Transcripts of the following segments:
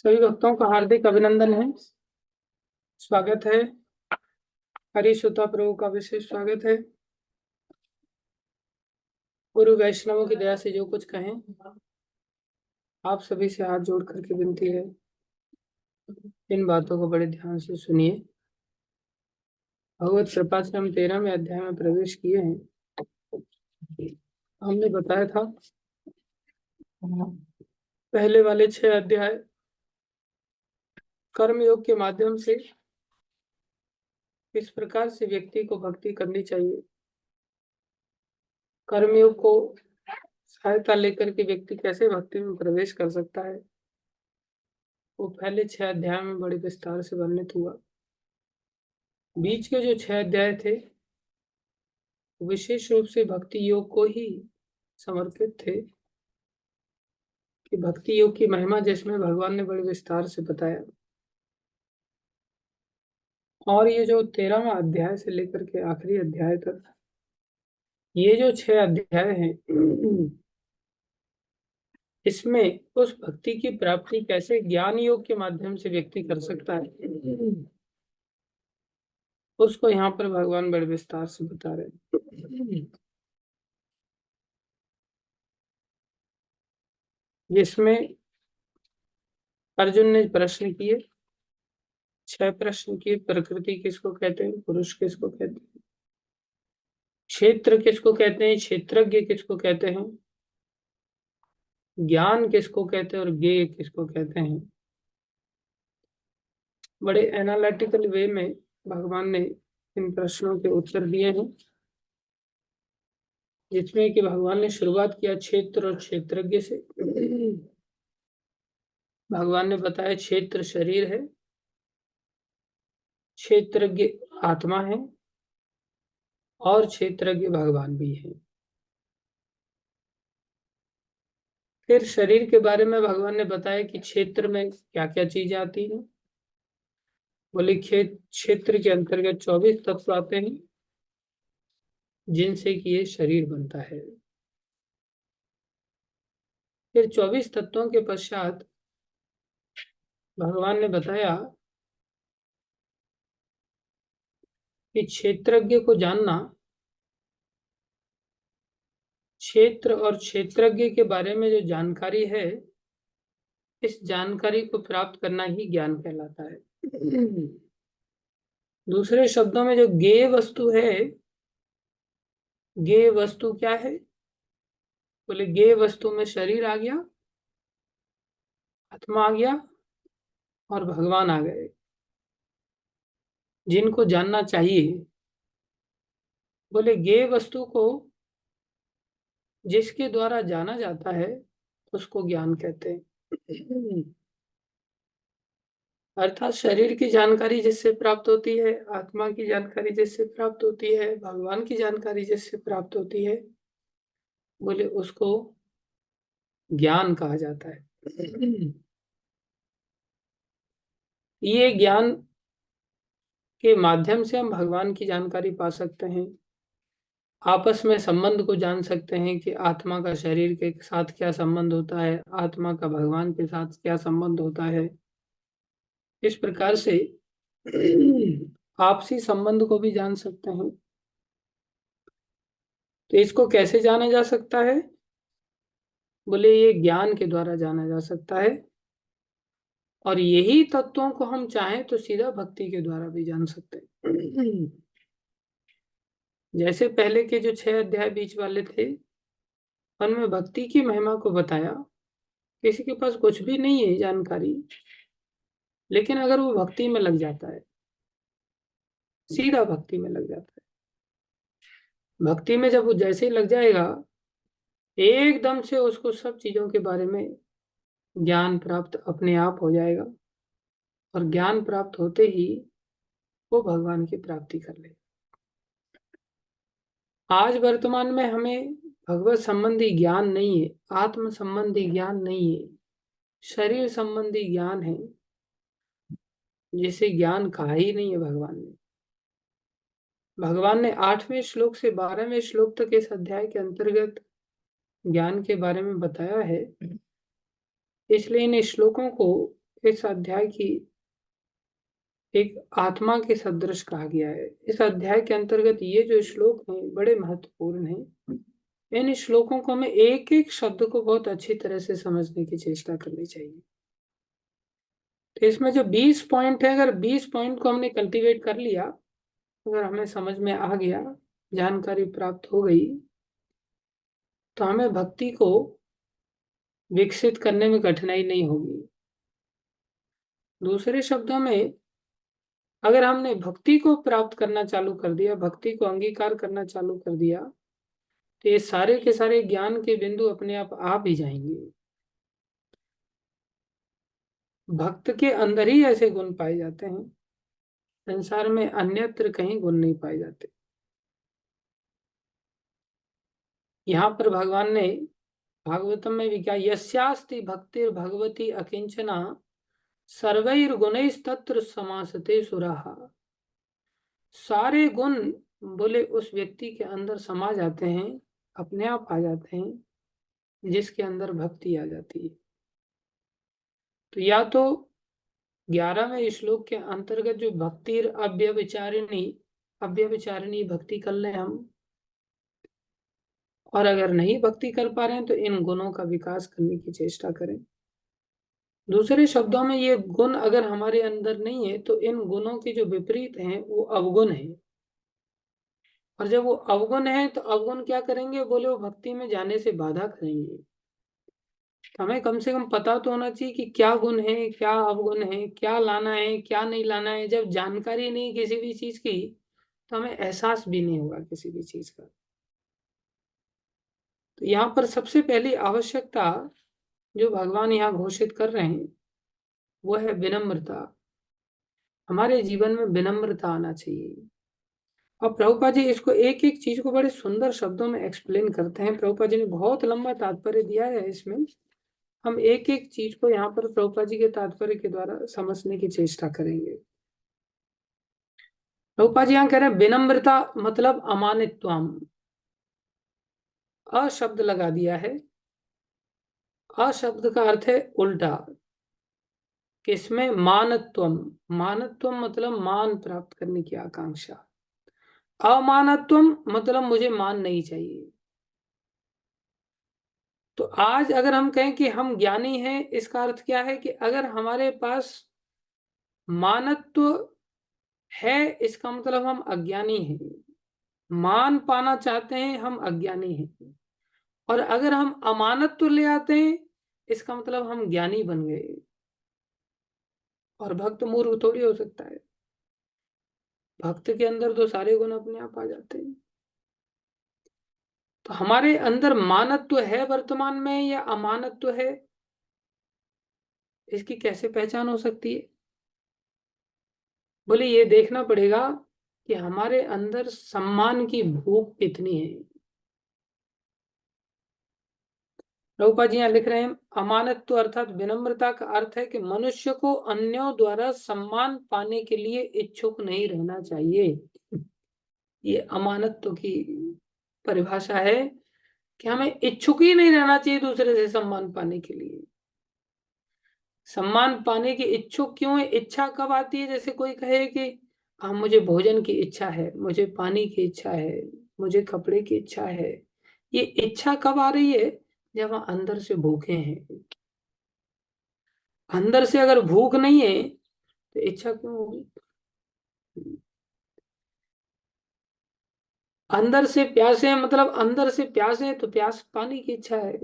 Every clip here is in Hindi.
सभी भक्तों का हार्दिक अभिनंदन है। स्वागत है। हरिसुता प्रभु का विशेष स्वागत है। गुरु वैष्णवों की दया से जो कुछ कहें, आप सभी से हाथ जोड़ करके विनती है, इन बातों को बड़े ध्यान से सुनिए। भगवत कृपा से हम 13वें अध्याय में प्रवेश किए हैं। हमने बताया था पहले वाले 6 अध्याय कर्मयोग के माध्यम से किस प्रकार से व्यक्ति को भक्ति करनी चाहिए, कर्मयोग को सहायता लेकर के व्यक्ति कैसे भक्ति में प्रवेश कर सकता है, वो पहले 6 अध्याय में बड़े विस्तार से वर्णित हुआ। बीच के जो 6 अध्याय थे विशेष रूप से भक्ति योग को ही समर्पित थे, कि भक्ति योग की महिमा जिसमें भगवान ने बड़े विस्तार से बताया। और ये जो 13वां अध्याय से लेकर के आखिरी अध्याय तक ये जो 6 अध्याय हैं, इसमें उस भक्ति की प्राप्ति कैसे ज्ञान योग के माध्यम से व्यक्ति कर सकता है, उसको यहाँ पर भगवान बड़े विस्तार से बता रहे हैं। जिसमें अर्जुन ने प्रश्न किए, 6 प्रश्न किए। प्रकृति किसको कहते हैं, पुरुष किसको कहते हैं, क्षेत्र किसको कहते हैं, क्षेत्रज्ञ किसको कहते हैं, ज्ञान किसको कहते हैं और ज्ञेय किसको कहते हैं। बड़े एनालिटिकल वे में भगवान ने इन प्रश्नों के उत्तर दिए हैं, जिसमें कि भगवान ने शुरुआत किया क्षेत्र और क्षेत्रज्ञ से। भगवान ने बताया क्षेत्र शरीर है, क्षेत्रज्ञ आत्मा है और क्षेत्रज्ञ भगवान भी है। फिर शरीर के बारे में भगवान ने बताया कि क्षेत्र में क्या क्या चीजें आती हैं। बोले क्षेत्र के अंतर्गत 24 तत्व आते हैं, जिनसे कि ये शरीर बनता है। फिर 24 तत्वों के पश्चात भगवान ने बताया कि क्षेत्रज्ञ को जानना, क्षेत्र और क्षेत्रज्ञ के बारे में जो जानकारी है, इस जानकारी को प्राप्त करना ही ज्ञान कहलाता है। दूसरे शब्दों में जो ज्ञेय वस्तु है, ज्ञेय वस्तु क्या है, बोले ज्ञेय वस्तु में शरीर आ गया, आत्मा आ गया और भगवान आ गए, जिनको जानना चाहिए। बोले ज्ञेय वस्तु को जिसके द्वारा जाना जाता है उसको ज्ञान कहते हैं। अर्थात शरीर की जानकारी जिससे प्राप्त होती है, आत्मा की जानकारी जिससे प्राप्त होती है, भगवान की जानकारी जिससे प्राप्त होती है, बोले उसको ज्ञान कहा जाता है। ये ज्ञान के माध्यम से हम भगवान की जानकारी पा सकते हैं, आपस में संबंध को जान सकते हैं कि आत्मा का शरीर के साथ क्या संबंध होता है, आत्मा का भगवान के साथ क्या संबंध होता है। इस प्रकार से आपसी संबंध को भी जान सकते हैं। तो इसको कैसे जाना जा सकता है, बोले ये ज्ञान के द्वारा जाना जा सकता है। और यही तत्वों को हम चाहें तो सीधा भक्ति के द्वारा भी जान सकते हैं। जैसे पहले के जो 6 अध्याय बीच वाले थे, उनमें भक्ति की महिमा को बताया। किसी के पास कुछ भी नहीं है जानकारी, लेकिन अगर वो भक्ति में लग जाता है, सीधा भक्ति में लग जाता है, भक्ति में जब वो जैसे ही लग जाएगा, एकदम से उसको सब चीजों के बारे में ज्ञान प्राप्त अपने आप हो जाएगा। और ज्ञान प्राप्त होते ही वो भगवान की प्राप्ति कर लेगा। आज वर्तमान में हमें भगवत संबंधी ज्ञान नहीं है, आत्म संबंधी ज्ञान नहीं है, शरीर संबंधी ज्ञान है, जिसे ज्ञान कहा ही नहीं है भगवान ने। भगवान ने 8वें श्लोक से 12वें श्लोक तक इस अध्याय के अंतर्गत ज्ञान के बारे में बताया है। इसलिए इन श्लोकों को इस अध्याय की एक आत्मा के सदृश कहा गया है। इस अध्याय के अंतर्गत ये जो श्लोक हैं बड़े महत्वपूर्ण हैं। इन श्लोकों को हमें एक एक शब्द को बहुत अच्छी तरह से समझने की चेष्टा करनी चाहिए। तो इसमें जो 20 पॉइंट है, अगर 20 पॉइंट को हमने कल्टीवेट कर लिया, अगर हमें समझ में आ गया, जानकारी प्राप्त हो गई, तो हमें भक्ति को विकसित करने में कठिनाई नहीं होगी। दूसरे शब्दों में, अगर हमने भक्ति को प्राप्त करना चालू कर दिया, भक्ति को अंगीकार करना चालू कर दिया, तो ये सारे के सारे ज्ञान के बिंदु अपने आप आ भी जाएंगे। भक्त के अंदर ही ऐसे गुण पाए जाते हैं, संसार में अन्यत्र कहीं गुण नहीं पाए जाते। यहाँ पर भगवान ने भागवतम में भी क्या, यस्यास्ति भक्तिर भगवती अकिंचना सर्वैर्गुणैस्तत्र समासते सुराः। सारे गुण बोले उस व्यक्ति के अंदर समा जाते हैं, अपने आप आ जाते हैं, जिसके अंदर भक्ति आ जाती है। तो या तो 11वें श्लोक के अंतर्गत जो भक्तिर अव्यभिचारिणी भक्ति कर लें हम, और अगर नहीं भक्ति कर पा रहे हैं तो इन गुणों का विकास करने की चेष्टा करें। दूसरे शब्दों में, ये गुण अगर हमारे अंदर नहीं है तो इन गुणों के जो विपरीत हैं वो अवगुण है। और जब वो अवगुण है तो अवगुण क्या करेंगे, बोले वो भक्ति में जाने से बाधा करेंगे। तो हमें कम से कम पता तो होना चाहिए कि क्या गुण है, क्या अवगुण है, क्या लाना है, क्या नहीं लाना है। जब जानकारी नहीं किसी भी चीज की, तो हमें एहसास भी नहीं होगा किसी भी चीज का। तो यहाँ पर सबसे पहली आवश्यकता जो भगवान यहाँ घोषित कर रहे हैं वो है विनम्रता। हमारे जीवन में विनम्रता आना चाहिए। और प्रभुपाद जी इसको एक एक चीज को बड़े सुंदर शब्दों में एक्सप्लेन करते हैं। प्रभुपाद जी ने बहुत लंबा तात्पर्य दिया है इसमें। हम एक एक चीज को यहाँ पर प्रभुपाद जी के तात्पर्य के द्वारा समझने की चेष्टा करेंगे। प्रभुपाद जी यहाँ कह रहे हैं विनम्रता मतलब अमानित्वम। अशब्द लगा दिया है। अशब्द का अर्थ है उल्टा। किसमें, मानत्वम। मानत्वम मतलब मान प्राप्त करने की आकांक्षा। अमानत्वम मतलब मुझे मान नहीं चाहिए। तो आज अगर हम कहें कि हम ज्ञानी हैं, इसका अर्थ क्या है कि अगर हमारे पास मानत्व है, इसका मतलब हम अज्ञानी हैं। मान पाना चाहते हैं, हम अज्ञानी हैं। और अगर हम अमानत्व ले आते हैं, इसका मतलब हम ज्ञानी बन गए। और भक्त मूर्ख थोड़ी हो सकता है। भक्त के अंदर तो सारे गुण अपने आप आ जाते हैं। तो हमारे अंदर मानत्व है वर्तमान में या अमानत्व है, इसकी कैसे पहचान हो सकती है? बोले ये देखना पड़ेगा कि हमारे अंदर सम्मान की भूख कितनी है। प्रभुपाद जी यहाँ लिख रहे हैं, अमानत्व अर्थात विनम्रता का अर्थ है कि मनुष्य को अन्यों द्वारा सम्मान पाने के लिए इच्छुक नहीं रहना चाहिए। ये अमानत्व की परिभाषा है कि हमें इच्छुक ही नहीं रहना चाहिए दूसरे से सम्मान पाने के लिए। सम्मान पाने की इच्छुक क्यों है? इच्छा कब आती है? जैसे कोई कहे कि हाँ मुझे भोजन की इच्छा है, मुझे पानी की इच्छा है, मुझे कपड़े की इच्छा है। ये इच्छा कब आ रही है? जब हम अंदर से भूखे हैं। अंदर से अगर भूख नहीं है तो इच्छा क्यों होगी? अंदर से प्यासे हैं, मतलब अंदर से प्यासे हैं तो प्यास पानी की इच्छा है।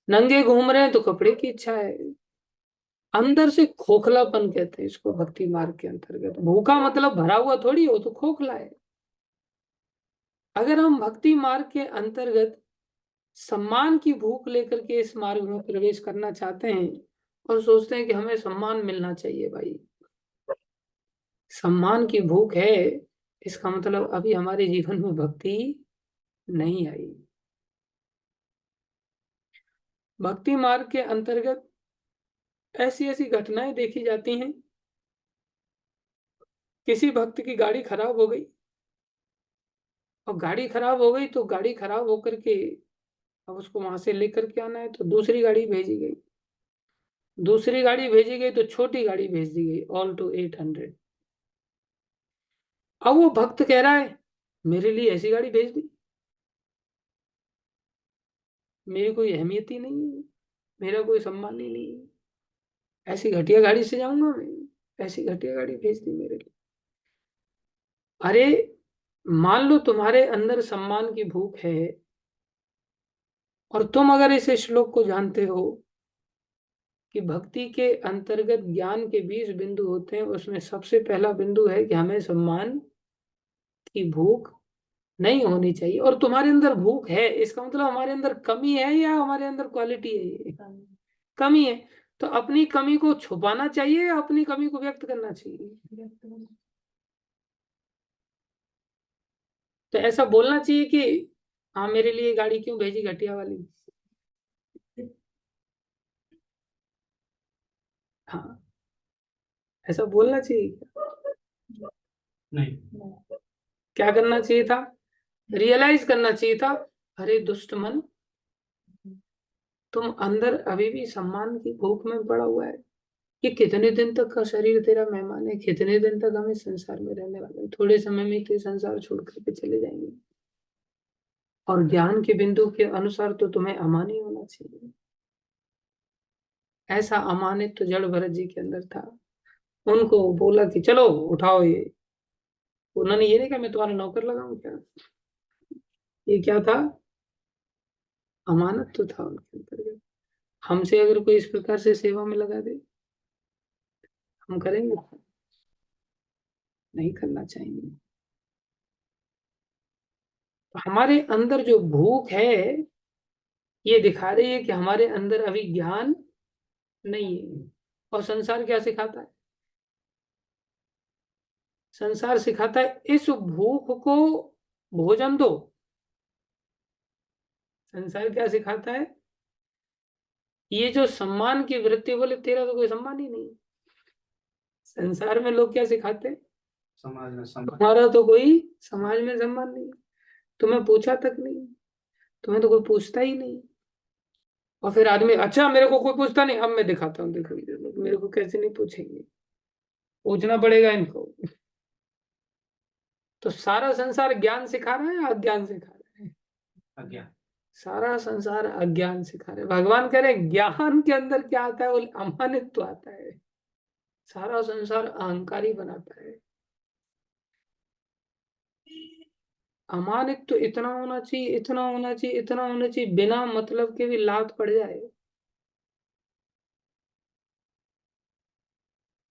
नंगे घूम रहे हैं तो कपड़े की इच्छा है। अंदर से खोखलापन कहते हैं इसको भक्ति मार्ग के अंतर्गत। भूखा मतलब भरा हुआ थोड़ी हो, तो खोखला है। अगर हम भक्ति मार्ग के अंतर्गत सम्मान की भूख लेकर के इस मार्ग में प्रवेश करना चाहते हैं और सोचते हैं कि हमें सम्मान मिलना चाहिए, भाई सम्मान की भूख है, इसका मतलब अभी हमारे जीवन में भक्ति नहीं आई। भक्ति मार्ग के अंतर्गत ऐसी ऐसी घटनाएं देखी जाती हैं। किसी भक्त की गाड़ी खराब हो गई, और गाड़ी खराब हो गई तो गाड़ी खराब होकर के अब उसको वहां से लेकर के आना है, तो दूसरी गाड़ी भेजी गई। दूसरी गाड़ी भेजी गई तो छोटी गाड़ी भेज दी गई, ऑल टू 800। अब वो भक्त कह रहा है मेरे लिए ऐसी गाड़ी भेज दी, मेरी कोई अहमियत ही नहीं है, मेरा कोई सम्मान ही नहीं है, ऐसी घटिया गाड़ी से जाऊंगा मैं, ऐसी घटिया गाड़ी भेज दी मेरे लिए। अरे मान लो तुम्हारे अंदर सम्मान की भूख है, और तुम अगर इस श्लोक को जानते हो कि भक्ति के अंतर्गत ज्ञान के 20 बिंदु होते हैं, उसमें सबसे पहला बिंदु है कि हमें सम्मान की भूख नहीं होनी चाहिए, और तुम्हारे अंदर भूख है, इसका मतलब हमारे अंदर कमी है या हमारे अंदर क्वालिटी है? ये कमी है। तो अपनी कमी को छुपाना चाहिए या अपनी कमी को व्यक्त करना चाहिए? तो ऐसा बोलना चाहिए कि हाँ मेरे लिए गाड़ी क्यों भेजी घटिया वाली। हाँ, ऐसा बोलना चाहिए? नहीं। क्या करना चाहिए था? रियलाइज करना चाहिए था, अरे दुष्ट मन, तुम अंदर अभी भी सम्मान की भूख में पड़ा हुआ है। ये कितने दिन तक का शरीर तेरा मेहमान है, कितने दिन तक हम इस संसार में रहने वाले हैं, थोड़े समय में तो संसार छोड़ करके चले जाएंगे। और ज्ञान के बिंदु के अनुसार तो तुम्हें अमान ही होना चाहिए। ऐसा अमानित तो जड़ भरत जी के अंदर था। उनको बोला कि चलो उठाओ ये, उन्होंने ये नहीं कहा मैं तुम्हारा नौकर लगाऊं क्या। ये क्या था? अमानत तो था उनके अंतर्गत। हमसे अगर कोई इस प्रकार से सेवा में लगा दे, हम करेंगे? नहीं करना चाहिए। तो हमारे अंदर जो भूख है, ये दिखा रही है कि हमारे अंदर अभी ज्ञान नहीं है। और संसार क्या सिखाता है? संसार सिखाता है इस भूख को भोजन दो। संसार क्या सिखाता है? ये जो सम्मान की वृत्ति, बोले तेरा तो कोई सम्मान ही नहीं। संसार में लोग क्या सिखाते हैं? समाज में सम्मान, तुम्हारा तो कोई समाज में सम्मान नहीं, तुम्हें पूछा तक नहीं, तुम्हें तो कोई पूछता ही नहीं। और फिर आदमी, अच्छा मेरे को कोई पूछता नहीं, अब मैं दिखाता हूँ, देखो ये लोग मेरे को कैसे नहीं पूछेंगे, पूछना पड़ेगा इनको। तो सारा संसार ज्ञान सिखा रहा है या अज्ञान सिखा रहा है? अज्ञान। सारा संसार अज्ञान सिखा रहे। भगवान कह रहे ज्ञान के अंदर क्या आता है? वो अमानित्व आता है। सारा संसार अहंकारी बनाता है। अमानित्व इतना होना चाहिए, इतना होना चाहिए, इतना होना चाहिए, बिना मतलब के भी लात पड़ जाए।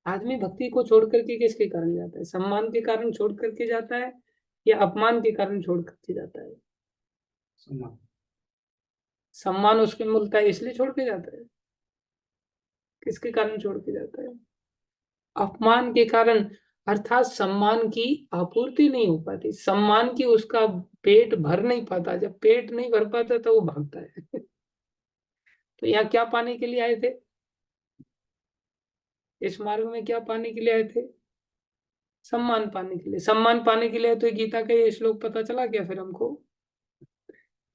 आदमी भक्ति को छोड़ करके किसके कारण जाता है? सम्मान के कारण छोड़ करके जाता है या अपमान के कारण छोड़ करके जाता है? सम्मान। सम्मान उसके मिलता है इसलिए छोड़ के जाता है। किसके कारण छोड़ के जाता है? अपमान के कारण। अर्थात सम्मान की आपूर्ति नहीं हो पाती, सम्मान की उसका पेट भर नहीं पाता। जब पेट नहीं भर पाता तो वो भागता है। तो यहाँ क्या पाने के लिए आए थे? इस मार्ग में क्या पाने के लिए आए थे? सम्मान पाने के लिए। सम्मान पाने के लिए तो गीता का ये श्लोक पता चला क्या फिर हमको,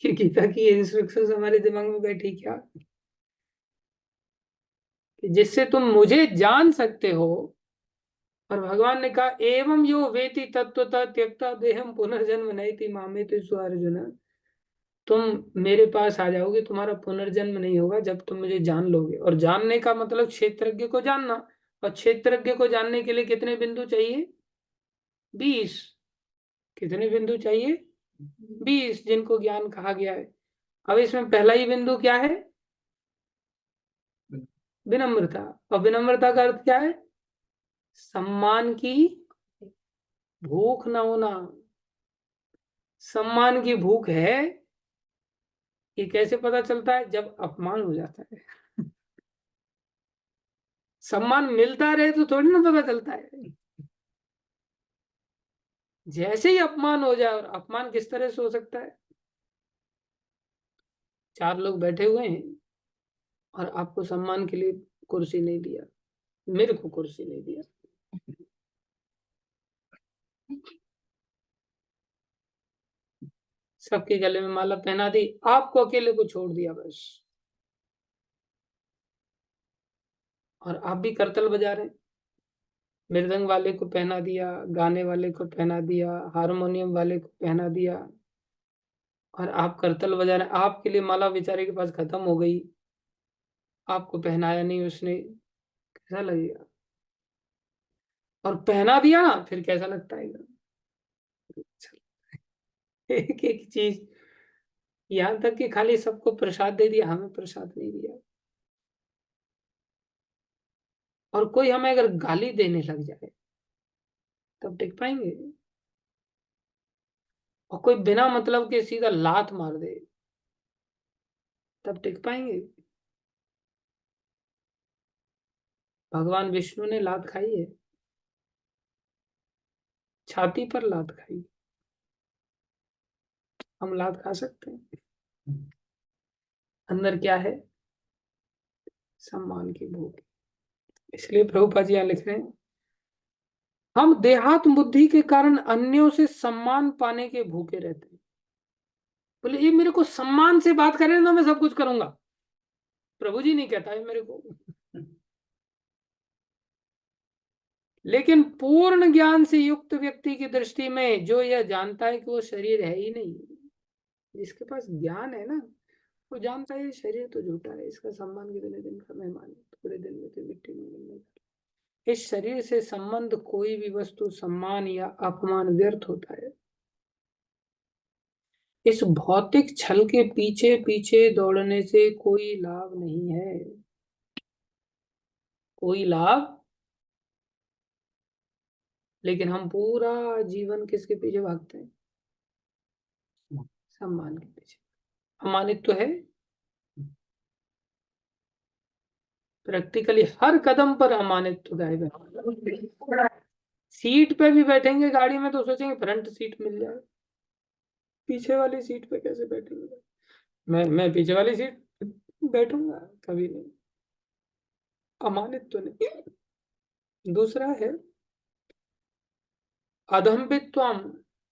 कि गीता की इंस्ट्रक्शंस हमारे दिमाग में बैठी क्या, कि जिससे तुम मुझे जान सकते हो। और भगवान ने कहा एवं यो वेति तत्वतः त्यक्ता देहम पुनर्जन्म नैति मामेति अर्जुन। तुम मेरे पास आ जाओगे, तुम्हारा पुनर्जन्म नहीं होगा जब तुम मुझे जान लोगे। और जानने का मतलब क्षेत्रज्ञ को जानना। और क्षेत्रज्ञ को जानने के लिए कितने बिंदु चाहिए? 20। कितने बिंदु चाहिए? 20, जिनको ज्ञान कहा गया है। अब इसमें पहला ही बिंदु क्या है? विनम्रता। और विनम्रता का अर्थ क्या है? सम्मान की भूख न होना। सम्मान की भूख है, ये कैसे पता चलता है? जब अपमान हो जाता है। सम्मान मिलता रहे तो थोड़ी ना पता चलता है। जैसे ही अपमान हो जाए, और अपमान किस तरह से हो सकता है? 4 लोग बैठे हुए हैं और आपको सम्मान के लिए कुर्सी नहीं दिया, मेरे को कुर्सी नहीं दिया, सबके गले में माला पहना दी, आपको अकेले को छोड़ दिया बस। और आप भी करतल बजा रहे हैं, मृदंग वाले को पहना दिया, गाने वाले को पहना दिया, हारमोनियम वाले को पहना दिया, और आप करतल बजा रहे हैं। आपके लिए माला बेचारे के पास खत्म हो गई, आपको पहनाया नहीं उसने, कैसा लगेगा? और पहना दिया ना, फिर कैसा लगता है? एक एक चीज, यहाँ तक कि खाली सबको प्रसाद दे दिया, हमें प्रसाद नहीं दिया। और कोई हमें अगर गाली देने लग जाए, तब टिक पाएंगे? और कोई बिना मतलब के सीधा लात मार दे, तब टिक पाएंगे? भगवान विष्णु ने लात खाई है, छाती पर लात खाई। हम लात खा सकते हैं? अंदर क्या है? सम्मान की भूख। इसलिए प्रभुपाद जी यहाँ लिख रहे हैं, हम देहात बुद्धि के कारण अन्यों से सम्मान पाने के भूखे रहते हैं। बोले ये मेरे को सम्मान से बात करें तो मैं सब कुछ करूंगा, प्रभु जी नहीं कहता है मेरे को। लेकिन पूर्ण ज्ञान से युक्त व्यक्ति की दृष्टि में जो यह जानता है कि वो शरीर है ही नहीं, जिसके पास ज्ञान है ना, वो जानता है ये शरीर तो झूठा है, इसका सम्मान कितने दिन का मेहमान है, थोड़े दिन में तो मिट्टी में मिलने का। इस शरीर से संबंध कोई भी वस्तु सम्मान या अपमान व्यर्थ होता है। इस भौतिक छल के पीछे पीछे दौड़ने से कोई लाभ नहीं है, कोई लाभ। लेकिन हम पूरा जीवन किसके पीछे भागते हैं? सम्मान के पीछे। अमानित तो है, प्रैक्टिकली हर कदम पर अमानित तो गायब है। सीट पे भी बैठेंगे गाड़ी में तो सोचेंगे फ्रंट सीट मिल जाए, पीछे वाली सीट पे कैसे बैठेंगे? मैं पीछे वाली सीट बैठूंगा कभी नहीं, अमानित तो नहीं। दूसरा है अदम्भित्वम।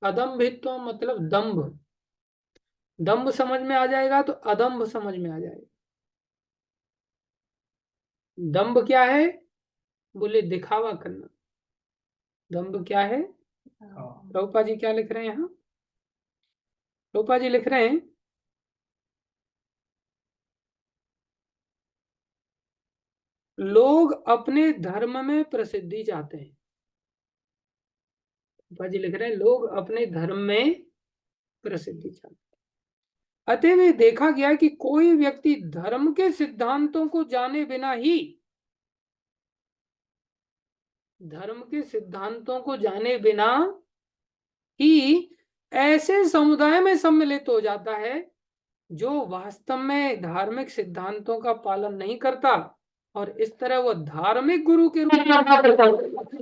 अदम्भित्वम मतलब दंभ। दंभ समझ में आ जाएगा तो अदम्भ समझ में आ जाएगा। दंभ क्या है? बोले दिखावा करना। दंभ क्या है? प्रभुपा जी क्या लिख रहे हैं यहाँ? प्रभुपा जी लिख रहे हैं, लोग अपने धर्म में प्रसिद्धि चाहते हैं। प्रभुपा जी लिख रहे हैं, लोग अपने धर्म में प्रसिद्धि चाहते हैं। अतः ये देखा गया कि कोई व्यक्ति धर्म के सिद्धांतों को जाने बिना ही, धर्म के सिद्धांतों को जाने बिना ही ऐसे समुदाय में सम्मिलित हो जाता है जो वास्तव में धार्मिक सिद्धांतों का पालन नहीं करता, और इस तरह वो धार्मिक गुरु के रूप में,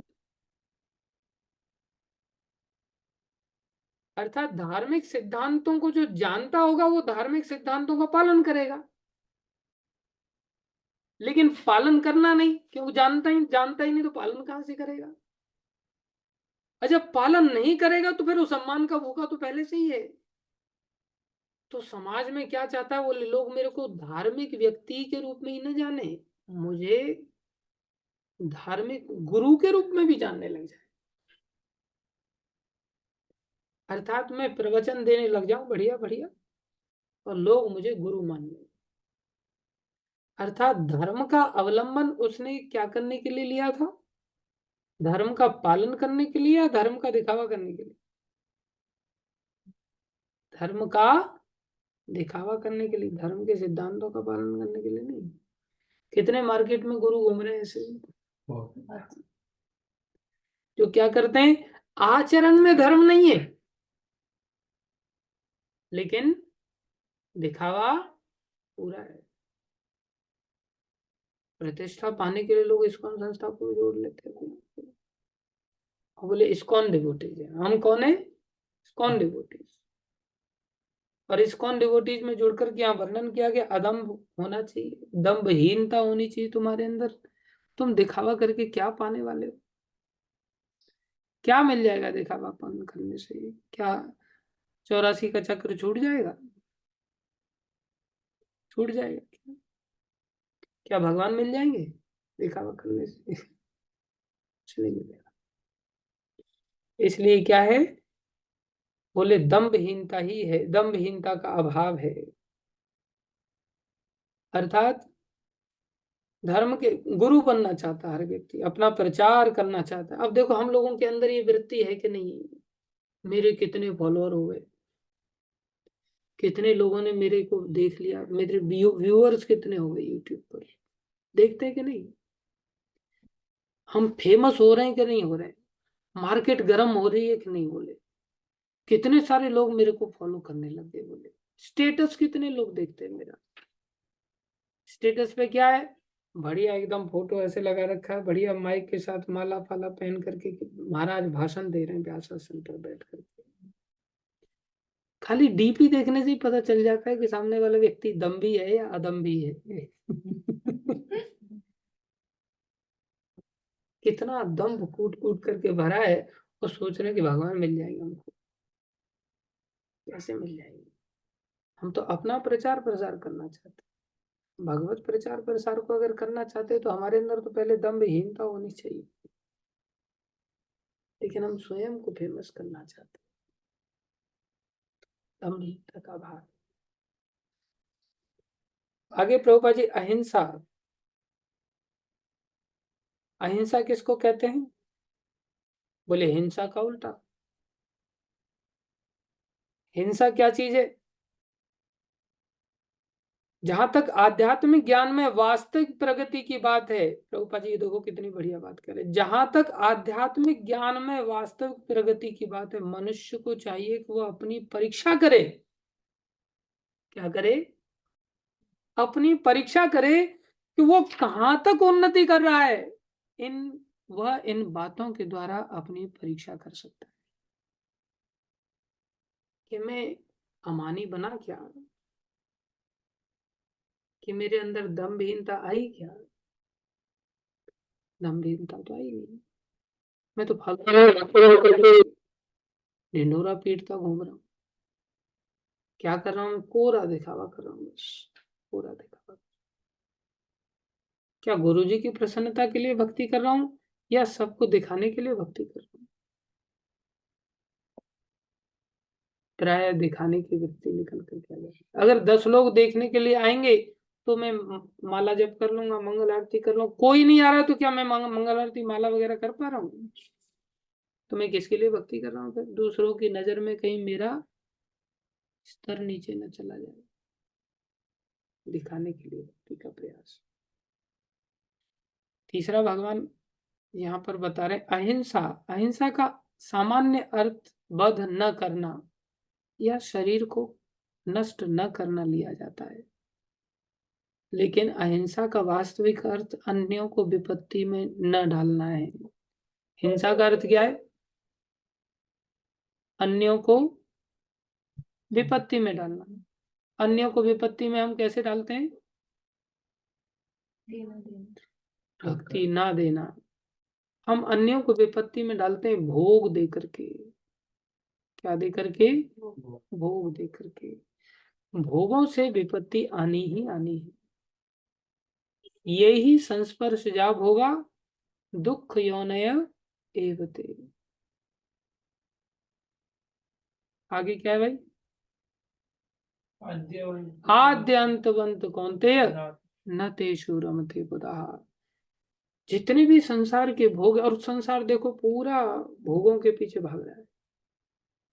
अर्थात धार्मिक सिद्धांतों को जो जानता होगा वो धार्मिक सिद्धांतों का पालन करेगा, लेकिन पालन करना नहीं, क्योंकि जानता ही नहीं तो पालन कहां से करेगा? और जब पालन नहीं करेगा तो फिर वो सम्मान का भूखा तो पहले से ही है। तो समाज में क्या चाहता है, वो लोग मेरे को धार्मिक व्यक्ति के रूप में ही न जाने, मुझे धार्मिक गुरु के रूप में भी जानने लग जाए। अर्थात मैं प्रवचन देने लग जाऊं बढ़िया बढ़िया, और लोग मुझे गुरु मान लें। अर्थात धर्म का अवलंबन उसने क्या करने के लिए लिया था? धर्म का पालन करने के लिए या धर्म का दिखावा करने के लिए? धर्म का दिखावा करने के लिए, धर्म के सिद्धांतों का पालन करने के लिए नहीं। कितने मार्केट में गुरु घूम रहे हैं ऐसे, जो क्या करते हैं, आचरण में धर्म नहीं है लेकिन दिखावा पूरा है। प्रतिष्ठा पाने के लिए लोग इस्कॉन संस्था को जोड़ लेते हैं, और बोले इस्कॉन डिवोटीज है। हम कौन है? ISKCON devotees. और इस्कॉन डिवोटीज में जुड़कर के यहाँ वर्णन किया गया, अदम्भ होना चाहिए, दम्भहीनता होनी चाहिए तुम्हारे अंदर। तुम दिखावा करके क्या पाने वाले हो? क्या मिल जाएगा दिखावापन करने से? क्या 84 का चक्र छूट जाएगा? छूट जाएगा क्या? क्या भगवान मिल जाएंगे? दिखावा करने से कुछ नहीं मिलेगा। इसलिए क्या है, बोले दंभहीनता ही है, दंभहीनता का अभाव है। अर्थात धर्म के गुरु बनना चाहता है हर व्यक्ति, अपना प्रचार करना चाहता है। अब देखो हम लोगों के अंदर ये वृत्ति है कि नहीं, मेरे कितने फॉलोअर हो गए, कितने लोगों ने मेरे को देख लिया, मेरे व्यूअर्स कितने हो गए यूट्यूब पर, देखते हैं कि नहीं, हम फेमस हो रहे हैं कि नहीं हो रहे हैं, मार्केट गर्म हो रही है कि नहीं, बोले कितने सारे लोग मेरे को फॉलो करने लग गए, बोले स्टेटस कितने लोग देखते हैं मेरा, स्टेटस पे क्या है, बढ़िया एकदम फोटो ऐसे लगा रखा है, बढ़िया माइक के साथ माला फाला पहन करके कि महाराज भाषण दे रहे हैं व्यास आसन पर बैठ करके। खाली डीपी देखने से ही पता चल जाता है कि सामने वाला व्यक्ति दम्भी है या अदम्भी है। कितना दम्भ कूट कूट करके भरा है, और सोच रहे हैं कि भगवान मिल जाएंगे हमको, कैसे मिल जाएंगे। हम तो अपना प्रचार प्रसार करना चाहते हैं, भगवत प्रचार प्रसार को अगर करना चाहते हैं तो हमारे अंदर तो पहले दम्भहीनता होनी चाहिए, लेकिन हम स्वयं को फेमस करना चाहते हैं, दम्भहीनता का भाव। आगे प्रभुपाद जी, अहिंसा, अहिंसा किसको कहते हैं, बोले हिंसा का उल्टा। हिंसा क्या चीज है, जहां तक आध्यात्मिक ज्ञान में वास्तविक प्रगति की बात है, प्रभुपाद जी देखो कितनी बढ़िया बात कर रहे हैं, जहां तक आध्यात्मिक ज्ञान में वास्तविक प्रगति की बात है, मनुष्य को चाहिए कि वो अपनी परीक्षा करे। क्या करे, अपनी परीक्षा करे कि वो कहां तक उन्नति कर रहा है, इन वह इन बातों के द्वारा अपनी परीक्षा कर सकता है कि मैं अमानी बना क्या, कि मेरे अंदर दम्भहीनता आई क्या, दम्भहीनता तो आई नहीं, मैं तो फालतू ढिंडोरा पीटता घूम रहा हूँ, क्या कर रहा हूँ, कोरा दिखावा कर रहा हूँ बस, कोरा दिखावा। क्या गुरु जी की प्रसन्नता के लिए भक्ति कर रहा हूँ, या सबको दिखाने के लिए भक्ति कर रहा हूँ, प्राय दिखाने की वृत्ति निकल करके आ जाती है। अगर 10 लोग देखने के लिए आएंगे तो मैं माला जप कर लूंगा, मंगल आरती कर लूंगा, कोई नहीं आ रहा तो क्या मैं मंगल आरती माला वगैरह कर पा रहा हूँ, तो मैं किसके लिए भक्ति कर रहा हूँ, फिर दूसरों की नजर में कहीं मेरा स्तर नीचे न चला जाए, दिखाने के लिए भक्ति का प्रयास। तीसरा भगवान यहाँ पर बता रहे अहिंसा, अहिंसा का सामान्य अर्थ वध न करना या शरीर को नष्ट न करना लिया जाता है, लेकिन अहिंसा का वास्तविक अर्थ अन्यों को विपत्ति में न डालना है। हिंसा का अर्थ क्या है, अन्यों को विपत्ति में डालना। अन्यों को विपत्ति में हम कैसे डालते हैं, भक्ति ना देना, हम अन्यों को विपत्ति में डालते हैं भोग दे करके, क्या दे करके, भोग दे करके। भोगों से विपत्ति आनी ही आनी है, ये ही संस्पर्श जाब होगा दुख योनय एवते। आगे क्या है भाई, आद्य अंतवंत कौन्तेय न तेषु रमते बुधाः। जितने भी संसार के भोग, और संसार देखो पूरा भोगों के पीछे भाग रहा है,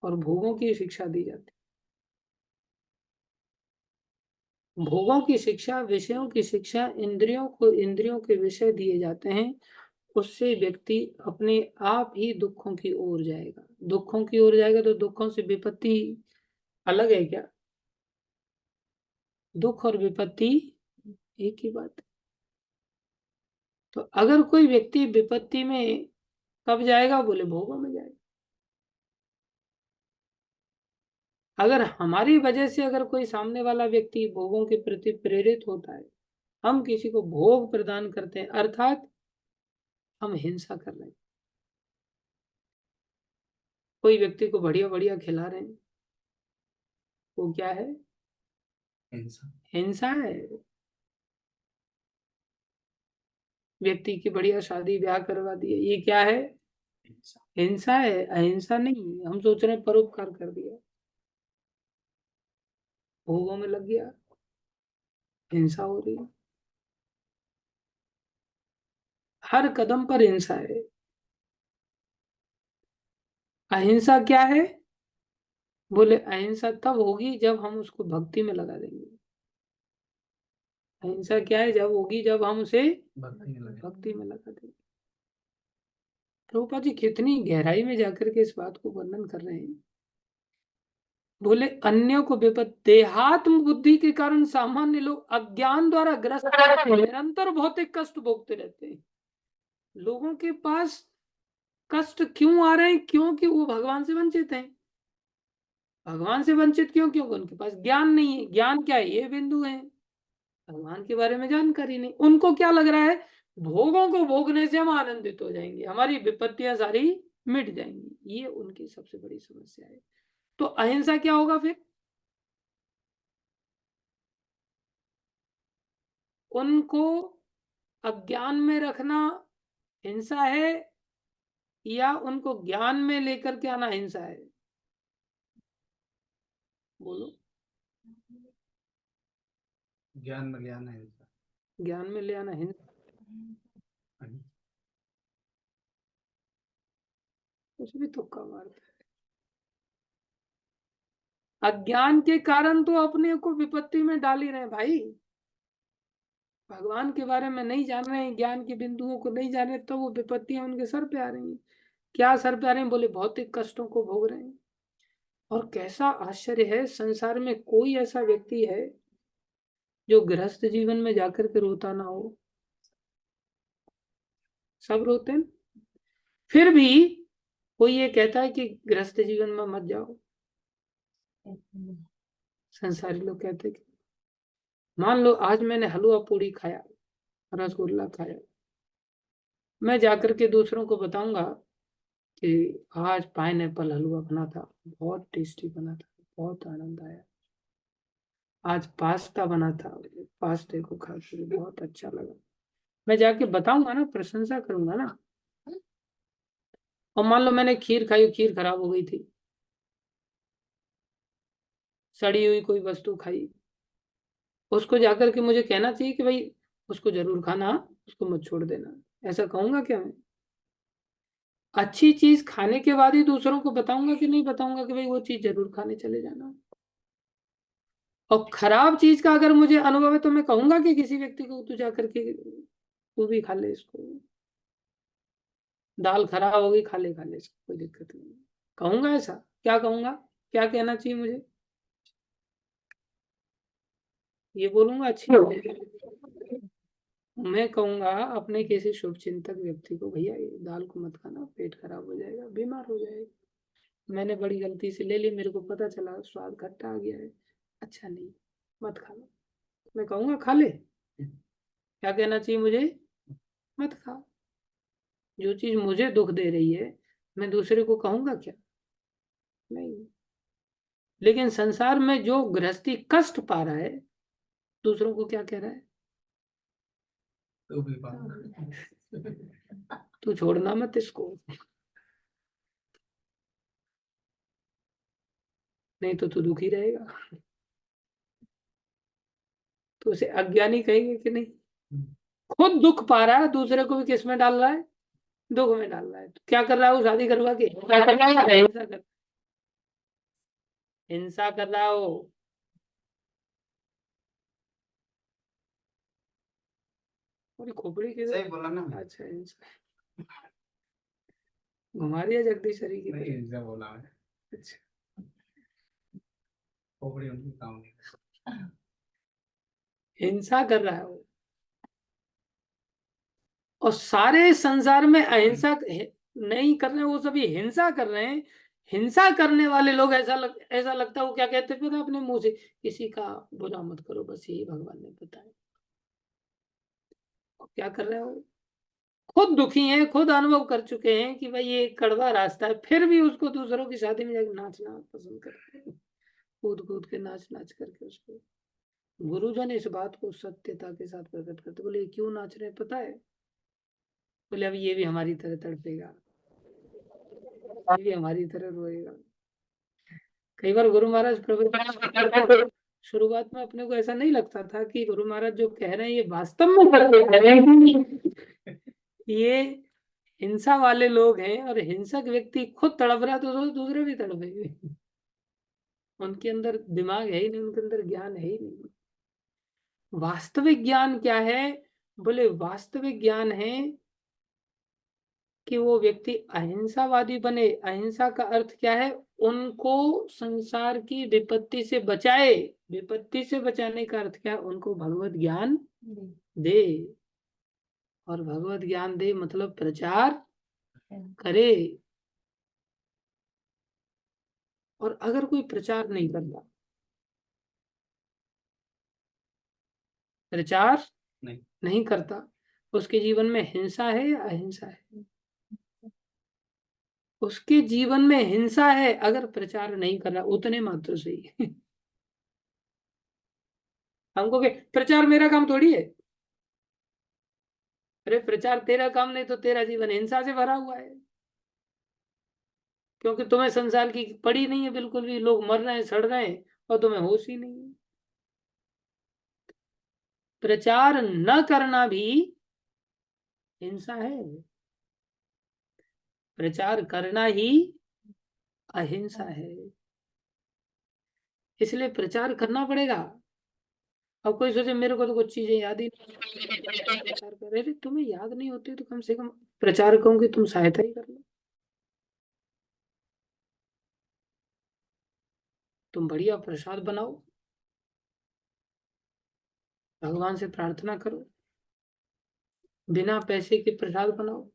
और भोगों की शिक्षा दी जाती है, भोगों की शिक्षा, विषयों की शिक्षा, इंद्रियों को इंद्रियों के विषय दिए जाते हैं, उससे व्यक्ति अपने आप ही दुखों की ओर जाएगा, दुखों की ओर जाएगा तो दुखों से विपत्ति अलग है क्या, दुख और विपत्ति एक ही बात है। तो अगर कोई व्यक्ति विपत्ति में कब जाएगा, बोले भोगों में जाएगा। अगर हमारी वजह से अगर कोई सामने वाला व्यक्ति भोगों के प्रति प्रेरित होता है, हम किसी को भोग प्रदान करते हैं, अर्थात हम हिंसा कर रहे हैं, कोई व्यक्ति को बढ़िया बढ़िया खिला रहे हैं, वो क्या है, हिंसा, हिंसा है। व्यक्ति की बढ़िया शादी ब्याह करवा दिया, ये क्या है? हिंसा है, अहिंसा नहीं। हम सोच रहे हैं परोपकार कर दिया, भोगों में लग गया, हिंसा हो रही है। हर कदम पर हिंसा है। अहिंसा क्या है? बोले अहिंसा तब होगी जब हम उसको भक्ति में लगा देंगे। अहिंसा क्या है? जब होगी जब हम उसे भक्ति में लगा देंगे। प्रभुपाद जी कितनी गहराई में जाकर के इस बात को वर्णन कर रहे हैं। बोले अन्यों को विपद, देहात्म बुद्धि के कारण सामान्य लोग अज्ञान द्वारा ग्रस्त निरंतर भौतिक कष्ट भोगते रहते हैं। लोगों के पास कष्ट क्यों आ रहे हैं? क्योंकि वो भगवान से वंचित हैं। भगवान से वंचित क्यों? क्योंकि उनके पास ज्ञान नहीं है। ज्ञान क्या है? ये बिंदु है, भगवान के बारे में जानकारी नहीं। उनको क्या लग रहा है? भोगों को भोगने से हम आनंदित हो जाएंगे, हमारी विपत्तियां सारी मिट जाएंगी। ये उनकी सबसे बड़ी समस्या है। तो अहिंसा क्या होगा फिर? उनको अज्ञान में रखना हिंसा है, या उनको ज्ञान में लेकर के आना हिंसा है? बोलो। ज्ञान में ले आना हिंसा। ज्ञान में ले आना हिंसा, कुछ भी तुक्का मारता है। अज्ञान के कारण तो अपने को विपत्ति में डाल ही रहे हैं भाई। भगवान के बारे में नहीं जान रहे हैं, ज्ञान के बिंदुओं को नहीं जान रहे, तो वो विपत्तियां उनके सर पे आ रही हैं। क्या सर पे आ रहे हैं? बोले भौतिक कष्टों को भोग रहे हैं। और कैसा आश्चर्य है, संसार में कोई ऐसा व्यक्ति है जो गृहस्थ जीवन में जाकर के रोता ना हो? सब रोते हैं। फिर भी कोई ये कहता है कि गृहस्थ जीवन में मत जाओ। संसारी लोग कहते हैं कि मान लो आज मैंने हलवा पूड़ी खाया, रसगुल्ला खाया, मैं जाकर के दूसरों को बताऊंगा कि आज पाइनएप्पल हलवा बना था, बहुत टेस्टी बना था, बहुत आनंद आया। आज पास्ता बना था, पास्ते को खा के बहुत अच्छा लगा। मैं जाके बताऊंगा ना, प्रशंसा करूंगा ना। और मान लो मैंने खीर खाई, खीर खराब हो गई थी, सड़ी हुई कोई वस्तु खाई, उसको जाकर के मुझे कहना चाहिए कि भाई उसको जरूर खाना, उसको मत छोड़ देना? ऐसा कहूंगा क्या मैं? अच्छी चीज खाने के बाद ही दूसरों को बताऊंगा कि नहीं बताऊंगा कि भाई वो चीज जरूर खाने चले जाना? और खराब चीज का अगर मुझे अनुभव है तो मैं कहूंगा कि किसी व्यक्ति को तू जा करके तू भी खा ले इसको, दाल खराब हो गई, खा ले इसको, कोई दिक्कत नहीं। कहूंगा ऐसा? क्या कहूंगा? क्या कहना चाहिए मुझे? ये बोलूंगा अच्छी मैं कहूंगा अपने किसी शुभ चिंतक व्यक्ति को, भैया ये दाल को मत खाना, पेट खराब हो जाएगा, बीमार हो जाएगा। मैंने बड़ी गलती से ले ली, मेरे को पता चला स्वाद खट्टा आ गया है, अच्छा नहीं, मत खाना। मैं कहूंगा खा ले? क्या कहना चाहिए मुझे? मत खा। जो चीज मुझे दुख दे रही है मैं दूसरे को कहूंगा क्या? नहीं। लेकिन संसार में जो गृहस्थी कष्ट पा रहा है, दूसरों को क्या कह रहा है? तो भी बात तू छोड़ना मत इसको, नहीं तो तू दुखी रहेगा। तो उसे अज्ञानी कहेंगे कि नहीं? खुद दुख पा रहा है, दूसरे को भी किस में डाल रहा है? दुख में डाल रहा है। तो क्या कर रहा है वो? शादी करवा के क्या कर रहा है? हिंसा कर रहा हो। और खोपड़ी की सही बोला ना। अच्छा, हिंसा घुमा दिया जगदीश हरी की नहीं तरह। हिंसा बोला है। अच्छा, खोपड़ी उनकी काम नहीं। हिंसा कर रहा है वो। और सारे संसार में अहिंसा नहीं कर रहे हैं, वो सभी हिंसा कर रहे हैं। हिंसा करने वाले लोग ऐसा लगता है वो क्या कहते थे अपने मुंह से, किसी का बुरा मत करो, बस यही भगवान ने बताया। और क्या कर रहे हो? खुद दुखी हैं, खुद अनुभव कर चुके हैं कि भाई ये कड़वा रास्ता है, फिर भी उसको दूसरों की शादी में जाकर नाचना पसंद करते हैं, कूद कूद के नाच नाच करके उसको। गुरुजन इस बात को सत्यता के साथ प्रकट करते, बोले क्यों नाच रहे हैं पता है? बोले अब ये भी हमारी तरह तड़पेगा, ये भी हमारी तरह रोएगा। कई बार गुरु महाराज प्रवचन शुरुआत में अपने को ऐसा नहीं लगता था कि गुरु महाराज जो कह रहे हैं ये वास्तव में कह रहे हैं। ये हिंसा वाले लोग हैं और हिंसक व्यक्ति खुद तड़प रहा तो दूसरे भी तड़पेंगे। उनके अंदर दिमाग है ही नहीं, उनके अंदर ज्ञान है ही नहीं। वास्तविक ज्ञान क्या है? बोले वास्तविक ज्ञान है कि वो व्यक्ति अहिंसावादी बने। अहिंसा का अर्थ क्या है? उनको संसार की विपत्ति से बचाए। विपत्ति से बचाने का अर्थ क्या है? उनको भगवत ज्ञान दे। और भगवत ज्ञान दे मतलब प्रचार करे। और अगर कोई प्रचार नहीं करता, प्रचार नहीं करता, उसके जीवन में हिंसा है या अहिंसा है? उसके जीवन में हिंसा है अगर प्रचार नहीं कर रहा उतने मात्र से ही। हमको के प्रचार मेरा काम थोड़ी है। अरे प्रचार तेरा काम नहीं तो तेरा जीवन हिंसा से भरा हुआ है, क्योंकि तुम्हें संसार की पड़ी नहीं है बिल्कुल भी। लोग मर रहे हैं, सड़ रहे हैं और तुम्हें होश ही नहीं है। प्रचार न करना भी हिंसा है, प्रचार करना ही अहिंसा है। इसलिए प्रचार करना पड़ेगा। अब कोई सोचे मेरे को तो कुछ चीजें याद ही नहीं, प्रचार कर रहे। तुम्हें याद नहीं होती तो कम से कम प्रचार करूंगी तुम सहायता ही कर लो। तुम बढ़िया प्रसाद बनाओ, भगवान से प्रार्थना करो, बिना पैसे के प्रसाद बनाओ,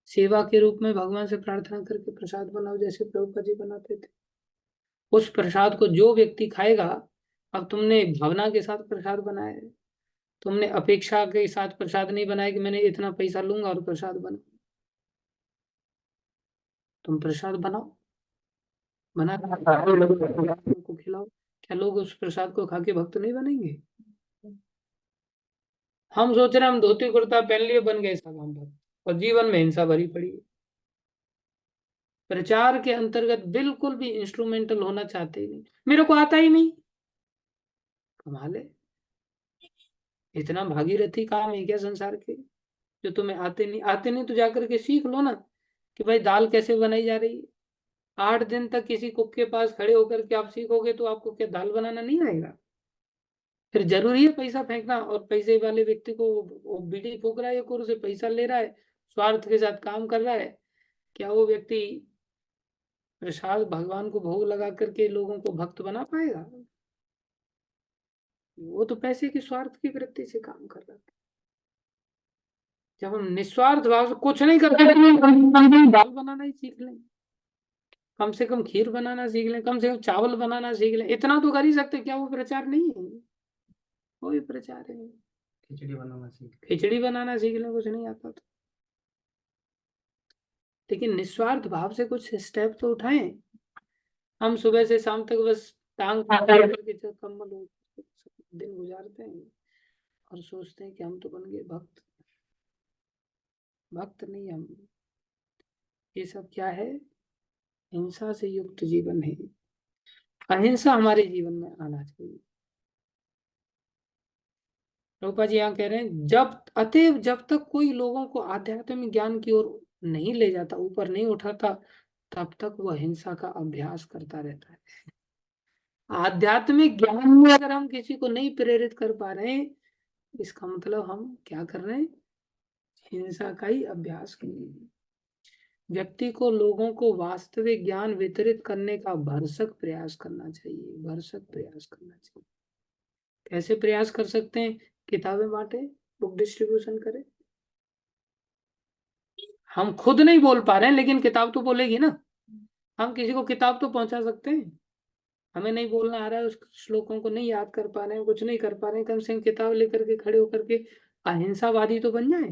सेवा के रूप में भगवान से प्रार्थना करके प्रसाद बनाओ जैसे प्रभुपाद जी बनाते थे। उस प्रसाद को जो व्यक्ति खाएगा, अब तुमने भावना के साथ प्रसाद बनाया है, तुमने अपेक्षा के साथ प्रसाद नहीं बनाया कि मैंने इतना पैसा लूंगा और प्रसाद बना। तुम प्रसाद बनाओ, बना लोगों को खिलाओ। क्या लोग उस प्रसाद को खा के भक्त नहीं बनेंगे? हम सोच रहे हैं हम धोती कुर्ता पहन लिए बन गए सब हम भक्त, और जीवन में हिंसा भरी पड़ी है। प्रचार के अंतर्गत बिल्कुल भी इंस्ट्रूमेंटल होना चाहते ही नहीं। मेरे को आता ही नहीं, कमाल है। इतना भागीरथी काम है क्या संसार के जो तुम्हें आते नहीं? आते नहीं तो जाकर के सीख लो ना कि भाई दाल कैसे बनाई जा रही है। 8 दिन तक किसी कुक के पास खड़े होकर के आप सीखोगे तो आपको क्या दाल बनाना नहीं आएगा? फिर जरूरी है पैसा फेंकना? और पैसे वाले व्यक्ति को वो बीड़ी फूक रहा है, एक और से पैसा ले रहा है, स्वार्थ के साथ काम कर रहा है। क्या वो व्यक्ति प्रसाद भगवान को भोग लगा करके लोगों को भक्त बना पाएगा? वो तो पैसे की स्वार्थ की वृत्ति से काम कर रहा है। जब हम निस्वार्थ भाव से कुछ नहीं करते, दाल बनाना ही सीख लें, कम से कम खीर बनाना सीख लें, कम से कम चावल बनाना सीख लें, इतना तो कर ही सकते। क्या वो प्रचार नहीं है? वो भी प्रचार है। खिचड़ी बनाना सीख लें, कुछ नहीं आता तो। लेकिन निस्वार्थ भाव से कुछ स्टेप तो उठाएं। हम सुबह से शाम तक बस टांग करके कम्बल दिन गुजारते हैं और सोचते हैं कि हम तो बन गए भक्त। भक्त नहीं हम। ये सब क्या है? हिंसा से युक्त जीवन है। अहिंसा हमारे जीवन में आना चाहिए। रूपा जी यहाँ कह रहे हैं जब अतएव जब तक कोई लोगों को आध्यात्मिक ज्ञान की ओर नहीं ले जाता, ऊपर नहीं उठाता, तब तक वह हिंसा का अभ्यास करता रहता है। आध्यात्मिक ज्ञान में अगर हम किसी को नहीं प्रेरित कर पा रहे हैं, इसका मतलब हम क्या कर रहे हैं? हिंसा का ही अभ्यास कर रहे हैं। व्यक्ति को लोगों को वास्तविक ज्ञान वितरित करने का भरसक प्रयास करना चाहिए, भरसक प्रयास करना चाहिए। कैसे प्रयास कर सकते हैं? किताबें बांटे, बुक डिस्ट्रीब्यूशन करें। हम खुद नहीं बोल पा रहे हैं लेकिन किताब तो बोलेगी ना। हम किसी को किताब तो पहुंचा सकते हैं। हमें नहीं बोलना आ रहा है, उस श्लोकों को नहीं याद कर पा रहे हैं, कुछ नहीं कर पा रहे हैं, कम से कम किताब लेकर के खड़े होकर के अहिंसावादी तो बन जाए।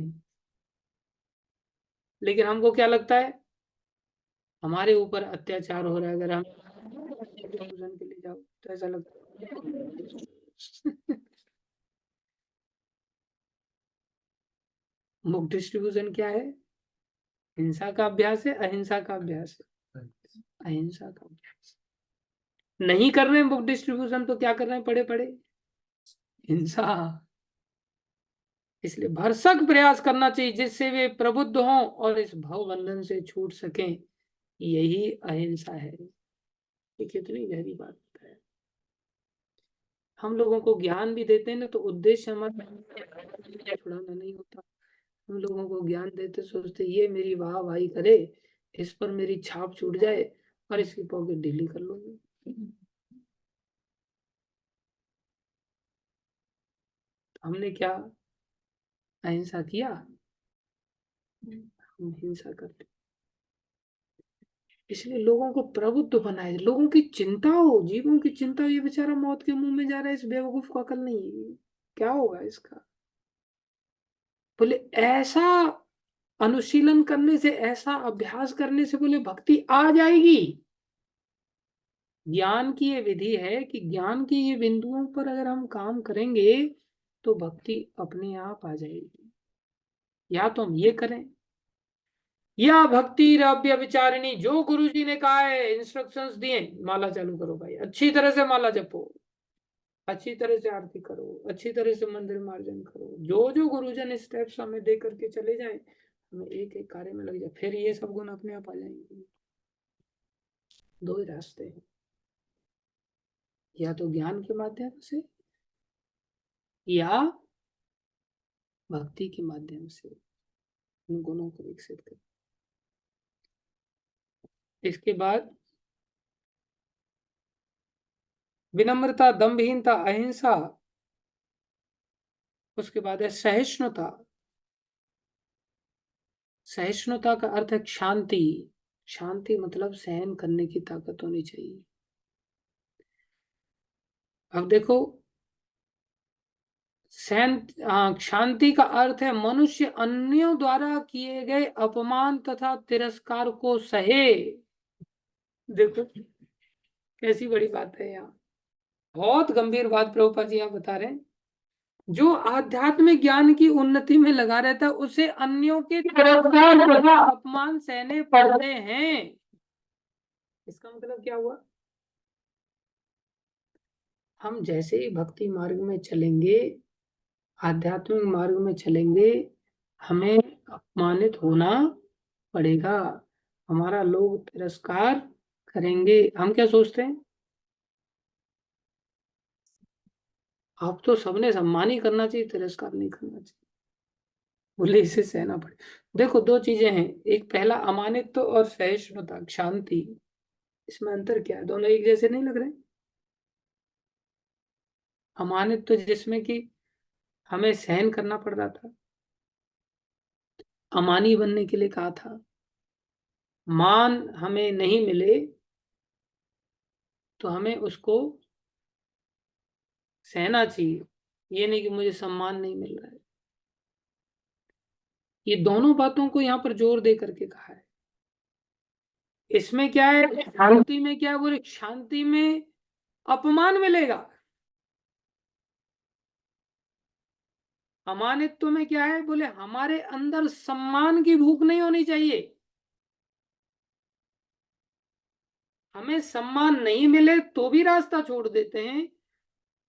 लेकिन हमको क्या लगता है? हमारे ऊपर अत्याचार हो रहा है, अगर हम के लिए जाओ तो ऐसा लगता है। बुक डिस्ट्रीब्यूशन क्या है? हिंसा का अभ्यास है, अहिंसा का अभ्यास है? अहिंसा का अभ्यास। नहीं कर रहे हैं बुक डिस्ट्रीब्यूशन तो क्या कर रहे हैं पड़े पड़े? हिंसा। इसलिए भरसक प्रयास करना चाहिए जिससे वे प्रबुद्ध हों और इस भव बंधन से छूट सकें। यही अहिंसा है। ये कितनी गहरी बात है। हम लोगों को ज्ञान भी देते हैं ना, तो उद्देश्य हमारा छुड़ाना नहीं होता। हम लोगों को ज्ञान देते सोचते ये मेरी वाह वाही करे, इस पर मेरी छाप छूट जाए और इसकी पॉकेट ढीली कर लूंगी। हमने क्या अहिंसा किया? हम हिंसा करते। इसलिए लोगों को प्रबुद्ध बनाए, लोगों की चिंता हो, जीवों की चिंता हो। ये बेचारा मौत के मुंह में जा रहा है, इस बेवकूफ को अकल नहीं है, क्या होगा इसका? बोले ऐसा अनुशीलन करने से, ऐसा अभ्यास करने से बोले भक्ति आ जाएगी। ज्ञान की ये विधि है कि ज्ञान की ये बिंदुओं पर अगर हम काम करेंगे तो भक्ति अपने आप आ जाएगी। या तो हम ये करें, या भक्ति रव्य विचारिणी, जो गुरु जी ने कहा है, इंस्ट्रक्शंस दिए, माला चालू करो भाई, अच्छी तरह से माला जपो, अच्छी तरह से आरती करो, अच्छी तरह से मंदिर मार्जन करो। जो जो गुरुजन स्टेप्स हमें दे करके चले जाए, हमें एक एक कार्य में लग जाए, फिर ये सब गुण अपने आप आ जाएंगे। दो ही रास्ते हैं, या तो ज्ञान के माध्यम से या भक्ति के माध्यम से उन गुणों को विकसित कर। इसके बाद विनम्रता, दम्भहीनता, अहिंसा। उसके बाद है सहिष्णुता। सहिष्णुता का अर्थ है शांति। शांति मतलब सहन करने की ताकत होनी चाहिए। अब देखो, शांति का अर्थ है मनुष्य अन्यों द्वारा किए गए अपमान तथा तिरस्कार को सहे। देखो कैसी बड़ी बात है यहाँ, बहुत गंभीर बात प्रभुपाद जी यहाँ बता रहे हैं। जो आध्यात्मिक ज्ञान की उन्नति में लगा रहता है उसे अन्यों के तिरस्कार तथा अपमान सहने पड़ते हैं। इसका मतलब क्या हुआ? हम जैसे ही भक्ति मार्ग में चलेंगे, आध्यात्मिक मार्ग में चलेंगे, हमें अपमानित होना पड़ेगा, हमारा लोग तिरस्कार करेंगे। हम क्या सोचते हैं, आप तो सबने सम्मान ही करना चाहिए, तिरस्कार नहीं करना चाहिए। बोले इसे सहना पड़े। देखो दो चीजें हैं, एक पहला अमानित्व और सहिष्णुता, शांति। इसमें अंतर क्या है? दोनों एक जैसे नहीं लग रहे? अमानित्व जिसमें कि हमें सहन करना पड़ रहा था, अमानी बनने के लिए कहा था, मान हमें नहीं मिले तो हमें उसको सहना चाहिए, ये नहीं कि मुझे सम्मान नहीं मिल रहा है। ये दोनों बातों को यहाँ पर जोर दे करके कहा है। इसमें क्या है, शांति में क्या है? बोले शांति में अपमान मिलेगा। अमानित्व में क्या है? बोले हमारे अंदर सम्मान की भूख नहीं होनी चाहिए। हमें सम्मान नहीं मिले तो भी रास्ता छोड़ देते हैं।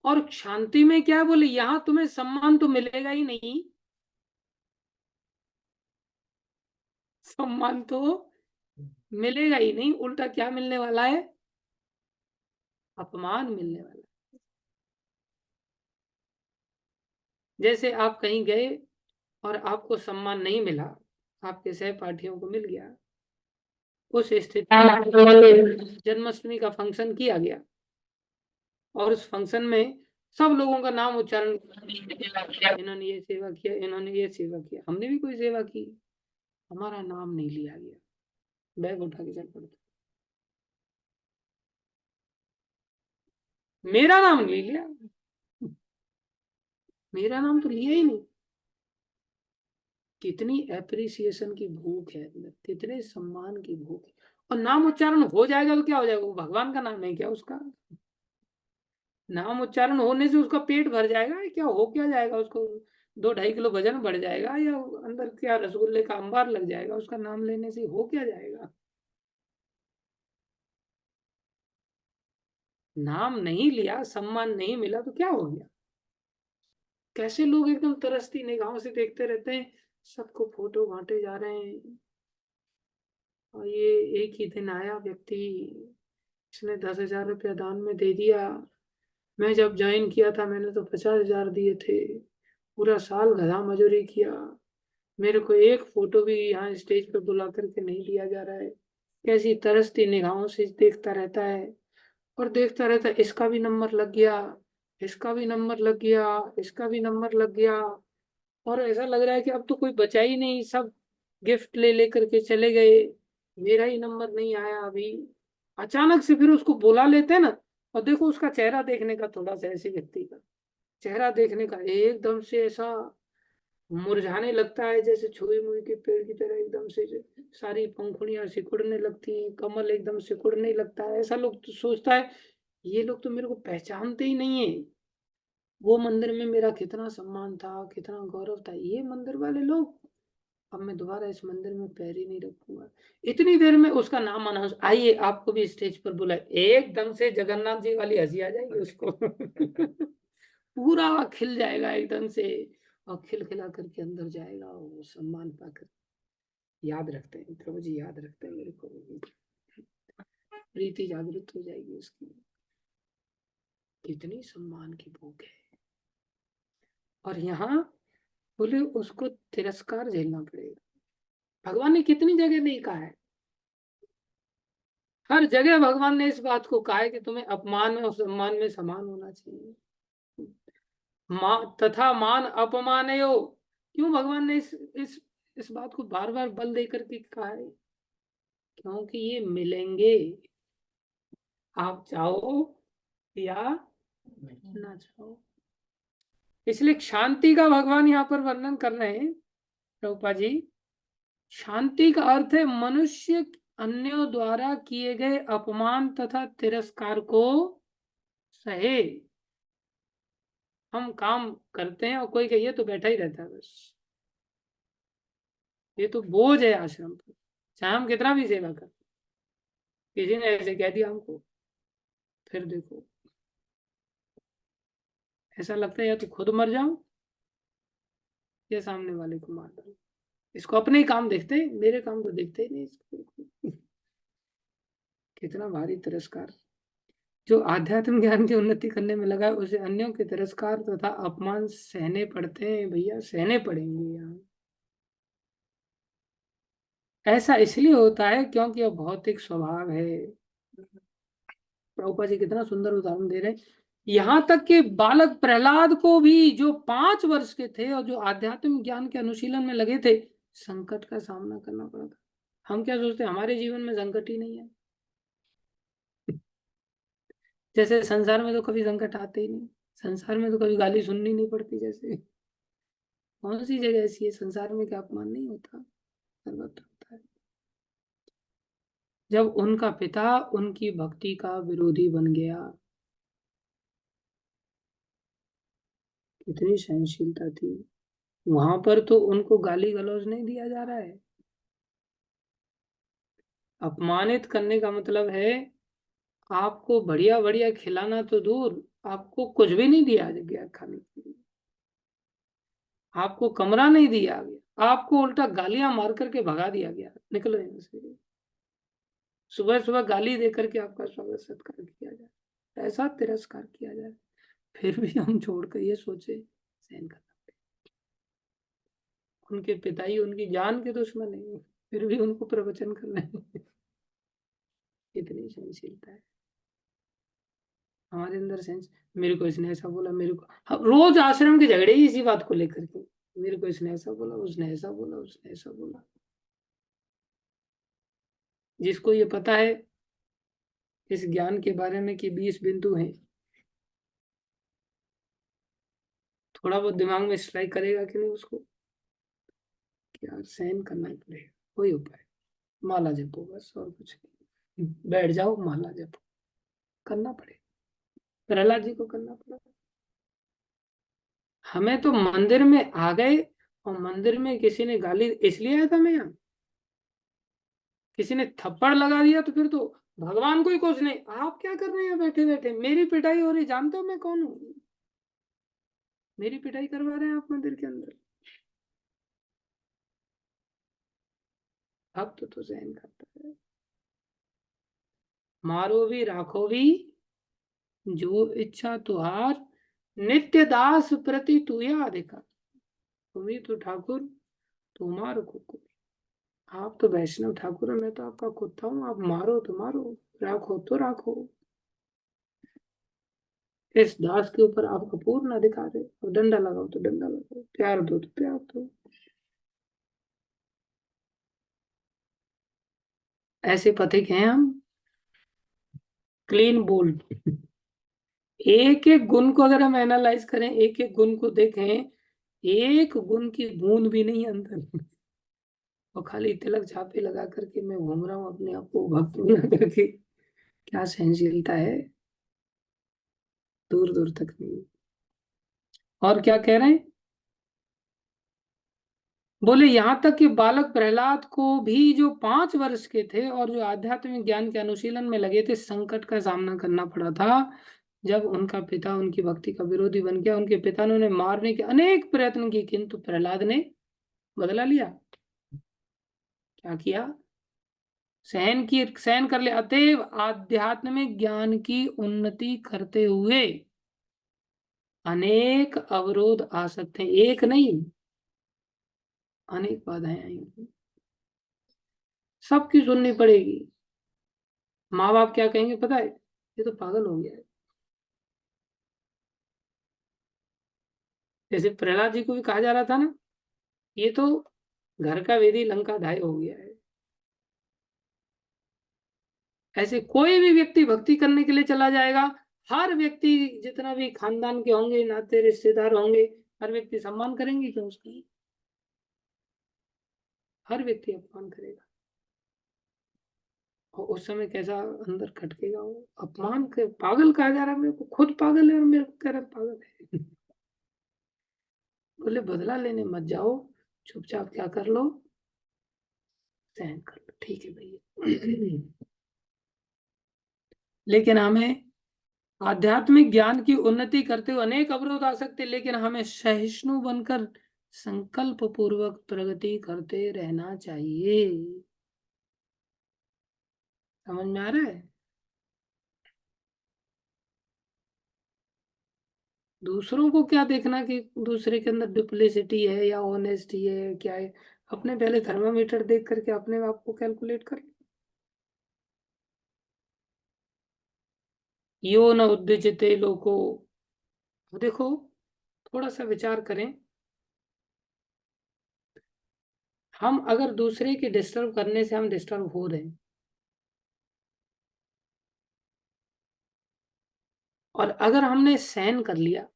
और शांति में क्या है? बोले यहां तुम्हें सम्मान तो मिलेगा ही नहीं, सम्मान तो मिलेगा ही नहीं, उल्टा क्या मिलने वाला है? अपमान मिलने वाला है। जैसे आप कहीं गए और आपको सम्मान नहीं मिला, आपके सहपाठियों को मिल गया, उस स्थिति में जन्माष्टमी का फंक्शन किया गया और उस फंक्शन में सब लोगों का नाम उच्चारण किया, इन्होंने ये सेवा किया, इन्होंने ये सेवा किया, हमने भी कोई सेवा की, हमारा नाम नहीं लिया गया, बैग उठा के चल पड़ता। मेरा नाम नहीं लिया, मेरा नाम तो लिया ही नहीं। कितनी एप्रिसिएशन की भूख है अंदर, कितने सम्मान की भूख है। और नाम उच्चारण हो जाएगा तो क्या हो जाएगा? वो भगवान का नाम है क्या उसका? नाम उच्चारण होने से उसका पेट भर जाएगा क्या? हो क्या जाएगा उसको? 2-2.5 किलो वजन बढ़ जाएगा, या अंदर क्या रसगुल्ले का अंबार लग जाएगा, उसका नाम लेने से हो क्या जाएगा। नाम नहीं लिया, सम्मान नहीं मिला तो क्या हो गया। कैसे लोग एकदम तरसती निगाहों से देखते रहते हैं, सबको फोटो बांटे जा रहे हैं। और ये एक ही दिन आया व्यक्ति, इसने 10,000 रुपया दान में दे दिया। मैं जब ज्वाइन किया था मैंने तो 50,000 दिए थे, पूरा साल गधा मजूरी किया, मेरे को एक फोटो भी यहाँ स्टेज पे बुला करके नहीं दिया जा रहा है। कैसी तरसती निगाहों से देखता रहता है, और देखता रहता है, इसका भी नंबर लग गया, इसका भी नंबर लग गया, इसका भी नंबर लग गया। और ऐसा लग रहा है कि अब तो कोई बचा ही नहीं, सब गिफ्ट ले लेकर के चले गए, मेरा ही नंबर नहीं आया अभी। अचानक से फिर उसको बुला लेते हैं ना, और देखो उसका चेहरा देखने का, थोड़ा सा ऐसे व्यक्ति का चेहरा देखने का, एकदम से ऐसा मुरझाने लगता है, जैसे छुई मुई के पेड़ की तरह एकदम से सारी पंखुड़ियां सिकुड़ने लगती हैं, कमल एकदम सिकुड़ने लगता है। ऐसा लोग तो सोचता है ये लोग तो मेरे को पहचानते ही नहीं है। वो मंदिर में मेरा कितना सम्मान था, कितना गौरव था, ये मंदिर वाले लोग, अब मैं दोबारा इस मंदिर में पैर ही नहीं रखूंगा। इतनी देर में उसका नाम अनाउंस, आइए आपको भी स्टेज पर बुलाए, एकदम से जगन्नाथ जी वाली हंसी आ जाएगी उसको। पूरा खिल जाएगा एकदम से, और खिलखिला करके अंदर जाएगा, वो सम्मान पाकर। याद रखते हैं प्रभु जी, याद रखते हैं मेरे को, प्रीति जागृत हो जाएगी उसकी। कितनी सम्मान की भूख है, और यहाँ बोले उसको तिरस्कार झेलना पड़ेगा। भगवान ने कितनी जगह नहीं कहा है, हर जगह भगवान ने इस बात को कहा है कि तुम्हें अपमान में और सम्मान में समान होना चाहिए। तथा मान अपमानयो, क्यों भगवान ने इस बात को बार बार बल दे करके कहा है, क्योंकि ये मिलेंगे, आप चाहो या ना चाहो। इसलिए शांति का भगवान यहाँ पर वर्णन कर रहे हैं प्रभुपा जी। शांति का अर्थ है मनुष्य अन्यों द्वारा किए गए अपमान तथा तिरस्कार को सहे। हम काम करते हैं और कोई कहिए तो बैठा ही रहता है बस, ये तो बोझ है आश्रम पर, चाहे हम कितना भी सेवा करें। किसी ने ऐसे कह दिया हमको, फिर देखो ऐसा लगता है या तो खुद मर जाऊं या सामने वाले को मार डालूं। इसको अपने ही काम देखते हैं, मेरे काम तो देखते ही नहीं इसको। कितना भारी तिरस्कार। जो आध्यात्म ज्ञान की उन्नति करने में लगा है उसे अन्यों के तिरस्कार तथा अपमान सहने पड़ते हैं भैया, सहने पड़ेंगे यहाँ। ऐसा इसलिए होता है क्योंकि यह भौतिक स्वभाव है। प्रभुपा जी कितना सुंदर उदाहरण दे रहे हैं, यहाँ तक कि बालक प्रहलाद को भी, जो 5 वर्ष के थे और जो आध्यात्मिक ज्ञान के अनुशीलन में लगे थे, संकट का सामना करना पड़ा था। हम क्या सोचते हैं हमारे जीवन में संकट ही नहीं है, जैसे संसार में तो कभी संकट आते ही नहीं, संसार में तो कभी गाली सुननी नहीं पड़ती। जैसे कौन सी जगह ऐसी है संसार में कि अपमान नहीं होता, सर्वत्र होता है। जब उनका पिता उनकी भक्ति का विरोधी बन गया, कितनी सहनशीलता थी। वहां पर तो उनको गाली गलौज नहीं दिया जा रहा है। अपमानित करने का मतलब है आपको बढ़िया बढ़िया खिलाना तो दूर, आपको कुछ भी नहीं दिया गया खाने के लिए, आपको कमरा नहीं दिया गया, आपको उल्टा गालियां मार करके भगा दिया गया, निकलो यहाँ से। सुबह सुबह गाली दे करके आपका स्वागत सत्कार किया जाए, ऐसा तिरस्कार किया जाए, फिर भी हम छोड़कर ये सोचे सहन करना। उनके पिताई उनकी जान के दुश्मन है, फिर भी उनको प्रवचन करना है। कितनी सहनशीलता है हमारे अंदर। सेंस, मेरे को इसने ऐसा बोला, मेरे को रोज आश्रम के झगड़े ही इसी बात को लेकर के, मेरे को इसने ऐसा बोला, उसने ऐसा बोला, उसने ऐसा बोला। जिसको ये पता है इस ज्ञान के बारे में कि 20 बिंदु हैं, थोड़ा बहुत दिमाग में स्ट्राइक करेगा कि नहीं उसको, कि यार सहन करना ही पड़ेगा, कोई उपाय, माला जपो बस और कुछ नहीं, बैठ जाओ माला जपो, करना पड़ेगा। प्रहलाद जी को करना पड़ा। हमें तो मंदिर में आ गए और मंदिर में किसी ने गाली इसलिए आया था मैं यहाँ, किसी ने थप्पड़ लगा दिया तो फिर तो भगवान को ही कुछ नहीं। आप क्या कर रहे हैं बैठे बैठे, मेरी पिटाई हो रही, जानते हो मैं कौन हूँ? मेरी पिटाई करवा रहे हैं आप मंदिर के अंदर। भक्त तो सहन करता है। मारो भी राखो भी जो इच्छा तुहार, नित्य दास प्रति तुया अधिकार। तुम्ही तो ठाकुर, तुम्हारो कुकुर। आप तो वैष्णव ठाकुर है, मैं तो आपका कुत्ता हूँ। आप मारो तो मारो, राखो तो राखो, इस दास के ऊपर आपका पूर्ण अधिकार है। और डंडा लगाओ तो डंडा लगाओ, प्यार दो तो प्यार दो। ऐसे पथिक हैं हम, क्लीन बोल्ड। एक एक गुण को अगर हम एनालाइज करें, एक एक गुण को देखें, एक गुण की बूंद भी नहीं अंदर। और खाली तिलक छापे लगा करके मैं घूम रहा हूँ अपने आप को भक्त बना करके। क्या सहनशीलता है, दूर दूर तक नहीं। और क्या कह रहे हैं, बोले यहाँ तक कि बालक प्रहलाद को भी जो 5 वर्ष के थे और जो आध्यात्मिक ज्ञान के अनुशीलन में लगे थे, संकट का सामना करना पड़ा था। जब उनका पिता उनकी भक्ति का विरोधी बन गया, उनके पिता ने उन्हें मारने के अनेक प्रयत्न किए, किंतु प्रहलाद ने बदला लिया। क्या किया? सहन कर ले। अतएव आध्यात्मिक ज्ञान की उन्नति करते हुए अनेक अवरोध आ सकते हैं, एक नहीं अनेक बाधाएं आएंगी, सबकी सुननी पड़ेगी। माँ बाप क्या कहेंगे पता है, ये तो पागल हो गया है। जैसे प्रहलाद जी को भी कहा जा रहा था ना, ये तो घर का वेदी लंका ढाई हो गया है। ऐसे कोई भी व्यक्ति भक्ति करने के लिए चला जाएगा, हर व्यक्ति जितना भी खानदान के होंगे, नाते रिश्तेदार होंगे, हर व्यक्ति सम्मान करेंगे क्यों उसका? हर व्यक्ति अपमान करेगा। और उस समय कैसा अंदर खटकेगा वो, अपमान के पागल कहा जा रहा है मेरे को, खुद पागल है और मेरे को कह रहा है पागल है। बोले बदला लेने मत जाओ, चुपचाप क्या कर लो, सहन कर लो, ठीक है भैया। लेकिन हमें आध्यात्मिक ज्ञान की उन्नति करते हुए अनेक अवरोध आ सकते, लेकिन हमें सहिष्णु बनकर संकल्प पूर्वक प्रगति करते रहना चाहिए। समझ में आ रहा है? दूसरों को क्या देखना कि दूसरे के अंदर डुप्लिसिटी है या ऑनेस्टी है, क्या है। अपने पहले थर्मामीटर देख करके अपने आप को कैलकुलेट कर लो। यो न उद्विजते लोको। देखो, थोड़ा सा विचार करें, हम अगर दूसरे के डिस्टर्ब करने से हम डिस्टर्ब हो रहे हैं, और अगर हमने सहन कर लिया,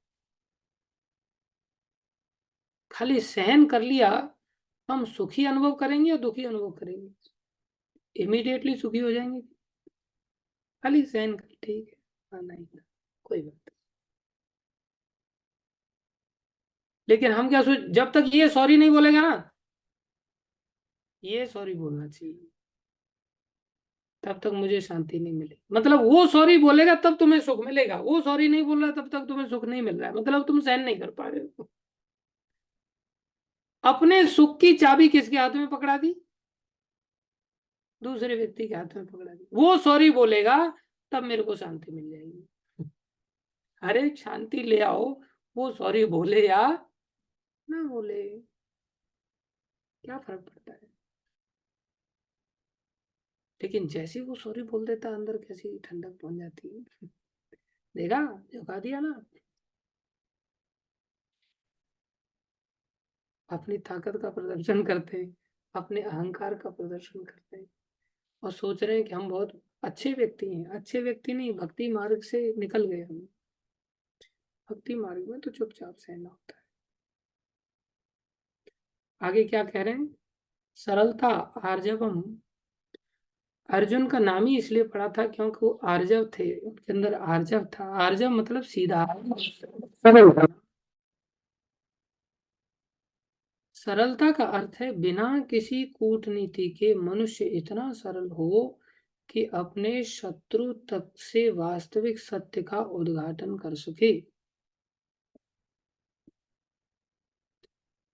खाली सहन कर लिया, हम सुखी अनुभव करेंगे या दुखी अनुभव करेंगे? इमीडिएटली सुखी हो जाएंगे। खाली सहन कर, ठीक है, हाँ नहीं कोई बात नहीं। लेकिन हम क्या सोच, जब तक ये सॉरी नहीं बोलेगा ना, ये सॉरी बोलना चाहिए, तब तक मुझे शांति नहीं मिलेगी। मतलब वो सॉरी बोलेगा तब तुम्हें सुख मिलेगा, वो सॉरी नहीं बोल रहा तब तक तुम्हें सुख नहीं मिल रहा है, मतलब तुम सहन नहीं कर पा रहे हो। अपने सुख की चाबी किसके हाथ में पकड़ा दी? दूसरे व्यक्ति के हाथ में पकड़ा दी। वो सॉरी बोलेगा तब मेरे को शांति मिल जाएगी। अरे शांति ले आओ, वो सॉरी बोले या ना बोले, क्या फर्क पड़ता है? लेकिन जैसे ही वो सॉरी बोल देता, अंदर कैसी ठंडक पहुंच जाती है। देखा, झुका दिया ना। अपनी ताकत का प्रदर्शन करते हैं, अपने अहंकार का प्रदर्शन करते हैं, और सोच रहे हैं कि हम बहुत अच्छे व्यक्ति हैं। अच्छे व्यक्ति नहीं, भक्ति मार्ग से निकल गए हम। भक्ति मार्ग में तो चुपचाप सहना होता है। आगे क्या कह रहे हैं, सरलता आर्जवम। अर्जुन का नाम ही इसलिए पड़ा था क्योंकि वो आर्जव थे, उनके अंदर आर्जव था। आर्जव मतलब सीधा, सरल। सरलता का अर्थ है बिना किसी कूटनीति के मनुष्य इतना सरल हो कि अपने शत्रु तक से वास्तविक सत्य का उद्घाटन कर सके।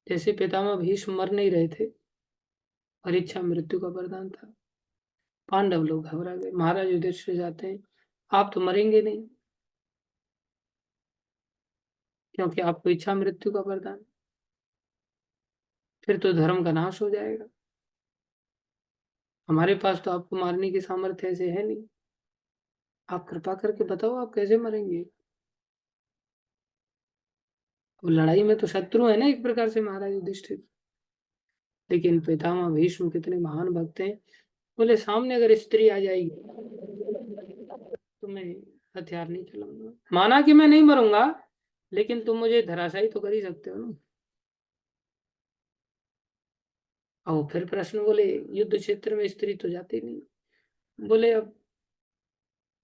जैसे पितामह भीष्म मर नहीं रहे थे, परीक्षा मृत्यु का वरदान था, पांडव लोग घबरा गए, महाराज युधिष्ठिर जाते हैं, आप तो मरेंगे नहीं क्योंकि आपको इच्छा मृत्यु का वरदान, फिर तो धर्म का नाश हो जाएगा, हमारे पास तो आपको मारने की सामर्थ्य ऐसे है नहीं, आप कृपा करके बताओ आप कैसे मरेंगे। अब लड़ाई में तो शत्रु है ना एक प्रकार से महाराज युधिष्ठिर, लेकिन पितामह भीष्म कितने महान भक्त हैं, बोले सामने अगर स्त्री आ जाएगी तो मैं हथियार नहीं चलाऊंगा, माना कि मैं नहीं मरूंगा लेकिन तुम मुझे धराशायी तो कर ही सकते हो ना। और फिर प्रश्न, बोले युद्ध क्षेत्र में स्त्री तो जाती नहीं, बोले अब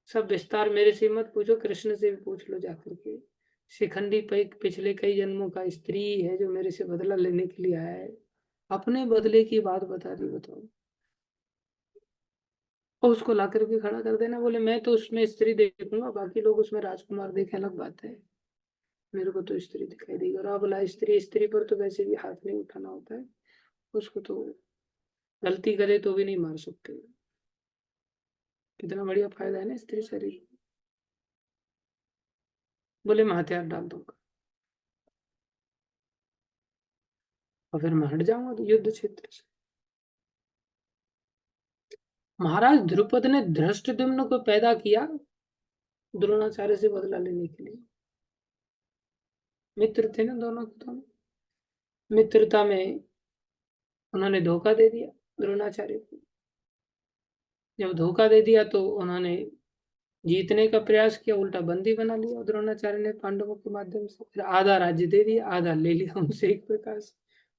सब विस्तार मेरे से मत पूछो, कृष्ण से भी पूछ लो जाकर के, शिखंडी पिछले कई जन्मों का स्त्री है जो मेरे से बदला लेने के लिए आया है, अपने बदले की बात बता दी, बताओ। और उसको ला करके खड़ा कर देना, बोले मैं तो उसमें स्त्री देखूंगा, बाकी लोग उसमें राजकुमार देखे, अलग बात है, मेरे को तो स्त्री दिखाई देगी। और आप बोला स्त्री, स्त्री पर तो वैसे भी हाथ नहीं उठाना होता है, उसको तो गलती करे तो भी नहीं मार सकते, कितना बढ़िया फायदा है ना स्त्री शरीर। बोले मैं हथियार डाल दूंगा और फिर मैं हट जाऊंगा तो युद्ध क्षेत्र से। महाराज द्रुपद ने धृष्टद्युम्न को पैदा किया द्रोणाचार्य से बदला लेने के लिए, मित्र थे ना दोनों के दोनों, मित्रता में उन्होंने धोखा दे दिया द्रोणाचार्य को, जब धोखा दे दिया तो उन्होंने जीतने का प्रयास किया, उल्टा बंदी बना लिया द्रोणाचार्य ने पांडवों के माध्यम से, फिर आधा राज्य दे दिया, आधा ले लिया उनसे एक प्रकार से।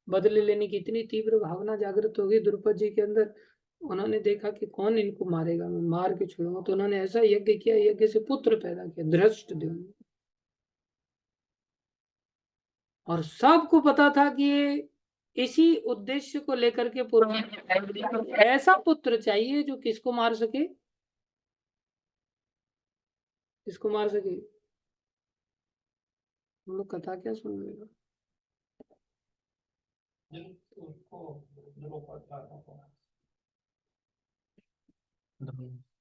बदले लेने की इतनी तीव्र भावना जागृत हो गई द्रुपद जी के अंदर, उन्होंने देखा कि कौन इनको मारेगा, मैं मार के छोड़ूंगा, तो उन्होंने ऐसा यज्ञ किया, यज्ञ से पुत्र पैदा किया धृष्टद्युम्न। और सबको पता था कि ये इसी उद्देश्य को लेकर के पूरा ऐसा पुत्र चाहिए जो किसको मार सके, किसको मार सके। हम लोग कथा क्या सुन रहे हैं,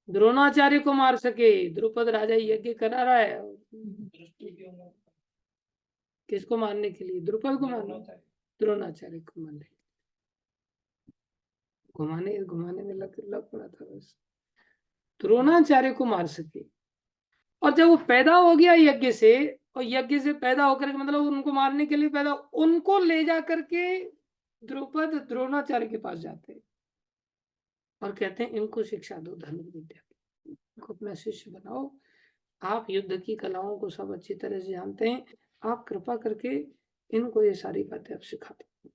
द्रोणाचार्य को मार सके, द्रुपद राजा यज्ञ करा रहा है किसको मारने के लिए, द्रुपद को मारना, द्रोणाचार्य को मारने, घुमाने घुमाने में लग लग पड़ा था बस, द्रोणाचार्य को मार सके। और जब वो पैदा हो गया यज्ञ से, और यज्ञ से पैदा होकर के मतलब उनको मारने के लिए पैदा, उनको ले जा करके द्रुपद द्रोणाचार्य के पास जाते हैं और कहते हैं इनको शिक्षा दो धनुष विद्या, इनको अपना शिष्य बनाओ, आप युद्ध की कलाओं को सब अच्छी तरह से जानते हैं, आप कृपा करके इनको ये सारी बातें आप सिखा दो।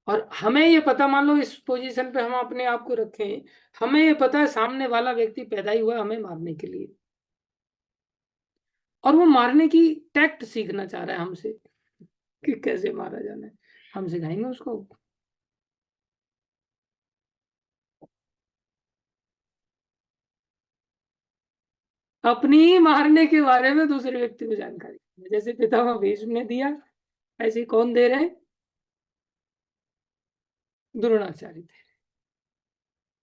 और हमें ये पता, मान लो इस पोजीशन पे हम अपने आप को रखें, हमें ये पता है सामने वाला व्यक्ति पैदा ही हुआ है हमें मारने के लिए, और वो मारने की टैक्ट सीखना चाह रहा है हमसे कि कैसे मारा जाना है, हम सिखाएंगे उसको। अपनी ही मारने के बारे में दूसरे व्यक्ति को जानकारी, जैसे पितामह भीष्म ने दिया, ऐसे कौन दे रहे हैं, द्रोणाचार्य थे।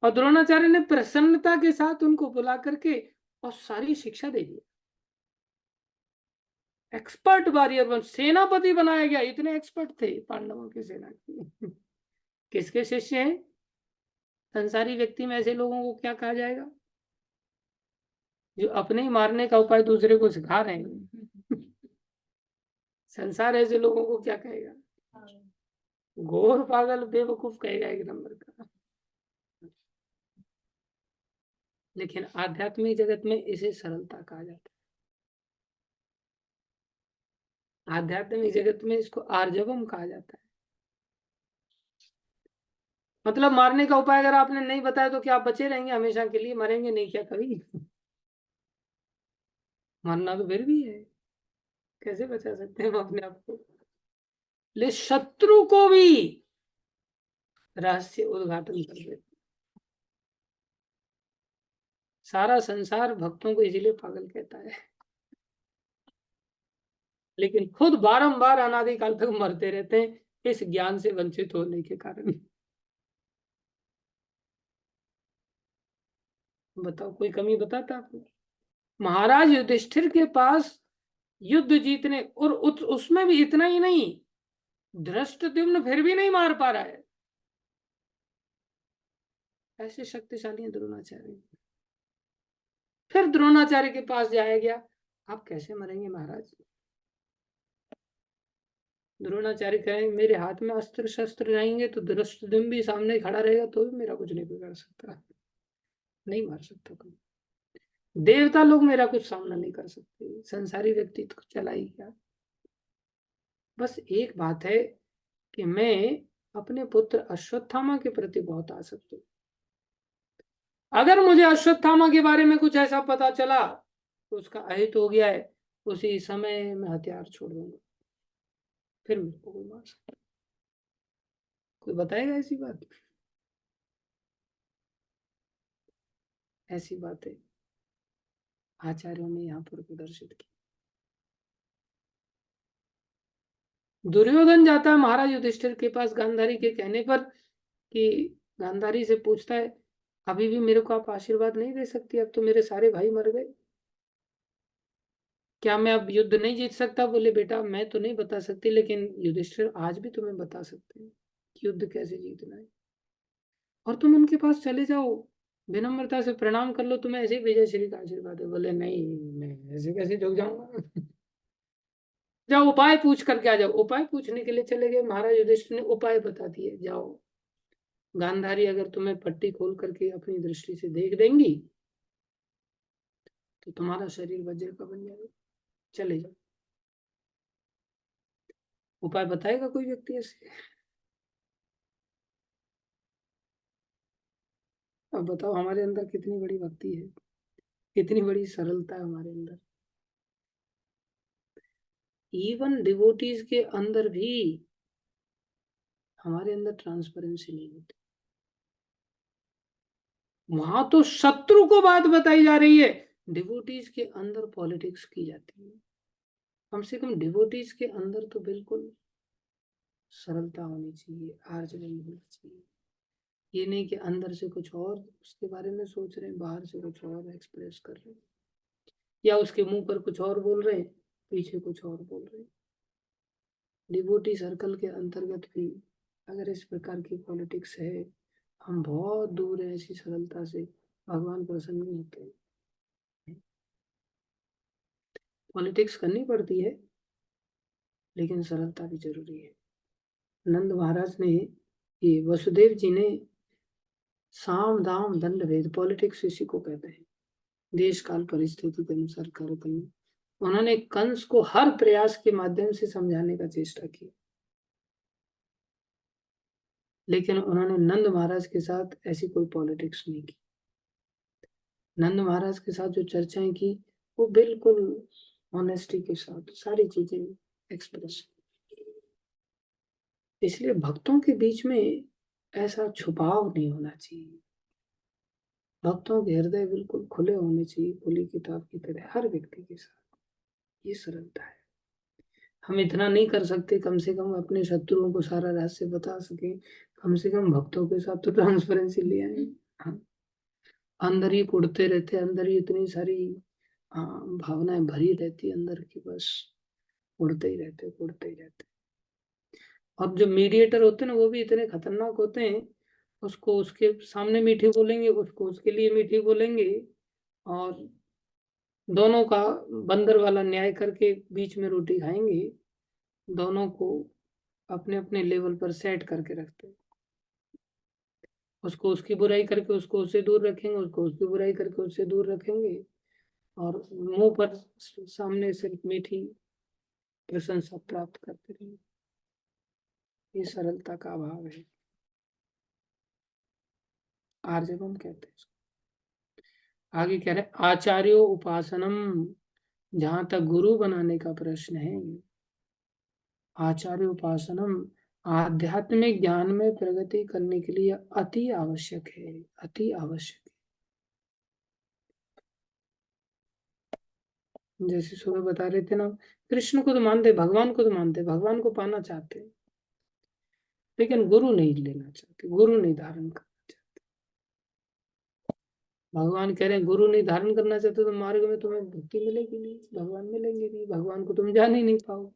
और द्रोणाचार्य ने प्रसन्नता के साथ उनको बुला करके और सारी शिक्षा दे दी, एक्सपर्ट वॉरियर बन सेनापति बनाया गया, इतने एक्सपर्ट थे पांडवों की सेना की। किसके शिष्य हैं, संसारी व्यक्ति में ऐसे लोगों को क्या कहा जाएगा, जो अपने ही मारने का उपाय दूसरे को सिखा रहे हैं। संसार ऐसे लोगों को क्या कहेगा, घोर पागल बेवकूफ कहेगा एक नंबर का। लेकिन आध्यात्मिक जगत में इसे सरलता कहा जाता है, आध्यात्मिक जगत में इसको आर्जवम कहा जाता है। मतलब मारने का उपाय अगर आपने नहीं बताया तो क्या आप बचे रहेंगे हमेशा के लिए, मरेंगे नहीं क्या कभी। मरना तो फिर भी है, कैसे बचा सकते हैं हम अपने आप को। ले शत्रु को भी रहस्य उद्घाटन कर देते। सारा संसार भक्तों को इसीलिए पागल कहता है, लेकिन खुद बारंबार अनादिकाल तक मरते रहते हैं इस ज्ञान से वंचित होने के कारण। बताओ, कोई कमी बताता आपको? महाराज युधिष्ठिर के पास युद्ध जीतने, और उसमें भी इतना ही नहीं, धृष्टद्युम्न फिर भी नहीं मार पा रहा है। ऐसे शक्तिशाली हैं द्रोणाचार्य। फिर द्रोणाचार्य के पास जाया गया, आप कैसे मरेंगे महाराज? द्रोणाचार्य कहें मेरे हाथ में अस्त्र शस्त्र रहेंगे तो धृष्टद्युम्न भी सामने खड़ा रहेगा तो भी मेरा कुछ नहीं बिगाड़ सकता, नहीं मार सकता कोई। देवता लोग मेरा कुछ सामना नहीं कर सकते, संसारी व्यक्ति तो चला ही क्या। बस एक बात है कि मैं अपने पुत्र अश्वत्थामा के प्रति बहुत आसक्त हूं। अगर मुझे अश्वत्थामा के बारे में कुछ ऐसा पता चला तो उसका अहित हो गया है, उसी समय मैं हथियार छोड़ दूंगा, फिर मेरे को कोई मार सकता। कोई बताएगा ऐसी बात? ऐसी बातें आचार्यों ने यहाँ पर प्रदर्शित की। दुर्योधन जाता है महाराज युधिष्ठिर के पास गांधारी के कहने पर, कि गांधारी से पूछता है अभी भी मेरे को आप आशीर्वाद नहीं दे सकती? अब तो मेरे सारे भाई मर गए, क्या मैं अब युद्ध नहीं जीत सकता? बोले बेटा मैं तो नहीं बता सकती, लेकिन युधिष्ठिर आज भी तुम्हें बता सकते हैं कि युद्ध कैसे जीतना है। और तुम उनके पास चले जाओ, विनम्रता से प्रणाम कर लो, तुम्हें ऐसे ही विजय श्री का आशीर्वाद है। बोले नहीं, मैं ऐसे कैसे झुक जाऊंगा। जाओ उपाय पूछ करके आ जाओ। उपाय पूछने के लिए चले गए, महाराज युधिष्ठिर ने उपाय बता दिए, जाओ गांधारी अगर तुम्हें पट्टी खोल करके अपनी दृष्टि से देख देंगी तो तुम्हारा शरीर वज्र का बन जाएगा, चले जाओ। उपाय बताएगा कोई व्यक्ति ऐसे? अब बताओ हमारे अंदर कितनी बड़ी भक्ति है, कितनी बड़ी सरलता है हमारे अंदर। इवन डिवोटीज के अंदर भी हमारे अंदर ट्रांसपेरेंसी नहीं होती। वहां तो शत्रु को बात बताई जा रही है, डिवोटीज के अंदर पॉलिटिक्स की जाती है। कम से कम डिवोटीज के अंदर तो बिल्कुल सरलता होनी चाहिए, आर्जव होना चाहिए। ये नहीं कि अंदर से कुछ और उसके बारे में सोच रहे हैं, बाहर से कुछ और एक्सप्रेस कर रहे हैं, या उसके मुंह पर कुछ और बोल रहे हैं, पीछे कुछ और बोल रहे हैं। डिवोटी सर्कल के अंतर्गत भी अगर इस प्रकार की पॉलिटिक्स है, हम बहुत दूर हैं ऐसी सरलता से, भगवान प्रसन्न नहीं होते। पॉलिटिक्स करनी पड़ती है, लेकिन सरलता भी जरूरी है। नंद महाराज ने, ये वसुदेव जी ने साम दाम दंड भेद, पॉलिटिक्स इसी को कहते हैं, देश काल परिस्थिति के अनुसार कार्य करना। उन्होंने कंस को हर प्रयास के माध्यम से समझाने का चेष्टा की, लेकिन उन्होंने नंद महाराज के साथ ऐसी कोई पॉलिटिक्स नहीं की। नंद महाराज के साथ जो चर्चाएं की वो बिल्कुल ऑनेस्टी के साथ सारी चीजें एक्सप्रेस। इसलिए भक्तों के बीच में ऐसा छुपाव नहीं होना चाहिए। भक्तों के हृदय बिल्कुल खुले होने चाहिए, खुली किताब की तरह हर व्यक्ति के साथ। ये सरलता है। हम इतना नहीं कर सकते, कम से कम अपने शत्रुओं को सारा रहस्य बता सके, कम से कम भक्तों के साथ तो ट्रांसपेरेंसी ले आए। हाँ, अंदर ही कुड़ते रहते, अंदर ही इतनी सारी भावनाएं भरी रहती अंदर की, बस उड़ते ही रहते, उड़ते ही रहते। अब जो मीडिएटर होते हैं ना, वो भी इतने खतरनाक होते हैं, उसको उसके सामने मीठी बोलेंगे, उसको उसके लिए मीठी बोलेंगे, और दोनों का बंदर वाला न्याय करके बीच में रोटी खाएंगे। दोनों को अपने अपने लेवल पर सेट करके रखते हैं। उसको उसकी बुराई करके उसको उससे दूर रखेंगे, उसको उसकी बुराई करके उससे दूर रखेंगे, और मुंह पर सामने सिर्फ मीठी प्रशंसा प्राप्त करते रहेंगे। ये सरलता का अभाव है, आर्जवम कहते हैं इसको। आगे कह रहे आचार्यो उपासनम, जहां तक गुरु बनाने का प्रश्न है, आचार्य उपासनम आध्यात्मिक ज्ञान में प्रगति करने के लिए अति आवश्यक है, अति आवश्यक है। जैसे सुबह बता रहे थे ना, कृष्ण को तो मानते, भगवान को तो मानते, भगवान को पाना चाहते, लेकिन गुरु नहीं लेना चाहते, गुरु नहीं धारण करना चाहते। भगवान कह रहे हैं गुरु नहीं धारण करना चाहते तो मार्ग में तुम्हें भक्ति मिलेगी नहीं, भगवान मिलेंगे नहीं, भगवान को तुम जान ही नहीं पाओगे।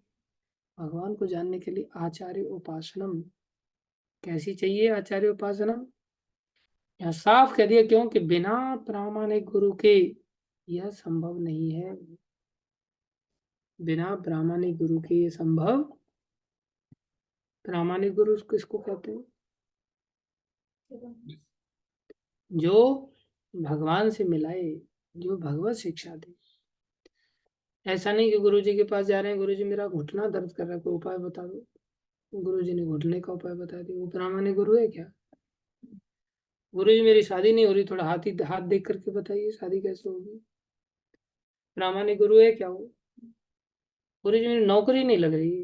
भगवान को जानने के लिए आचार्य उपासनम कैसी चाहिए? आचार्य उपासनम यहाँ साफ कह दिया, क्योंकि बिना प्रामाणिक गुरु के यह संभव नहीं है। बिना प्रामाणिक गुरु के ये संभव। प्रामाणिक गुरु किसको कहते हैं? जो भगवान से मिलाए, जो भगवत शिक्षा दे। ऐसा नहीं कि गुरु जी के पास जा रहे हैं, गुरु जी मेरा घुटना दर्द कर रहा है, कोई उपाय बता दो, गुरु जी ने घुटने का उपाय बता दिया, वो प्रामाणिक गुरु है क्या? गुरु जी मेरी शादी नहीं हो रही, थोड़ा हाथ देख करके बताइए शादी कैसे होगी। प्रामाणिक गुरु है क्या वो? गुरु जी मेरी नौकरी नहीं लग रही,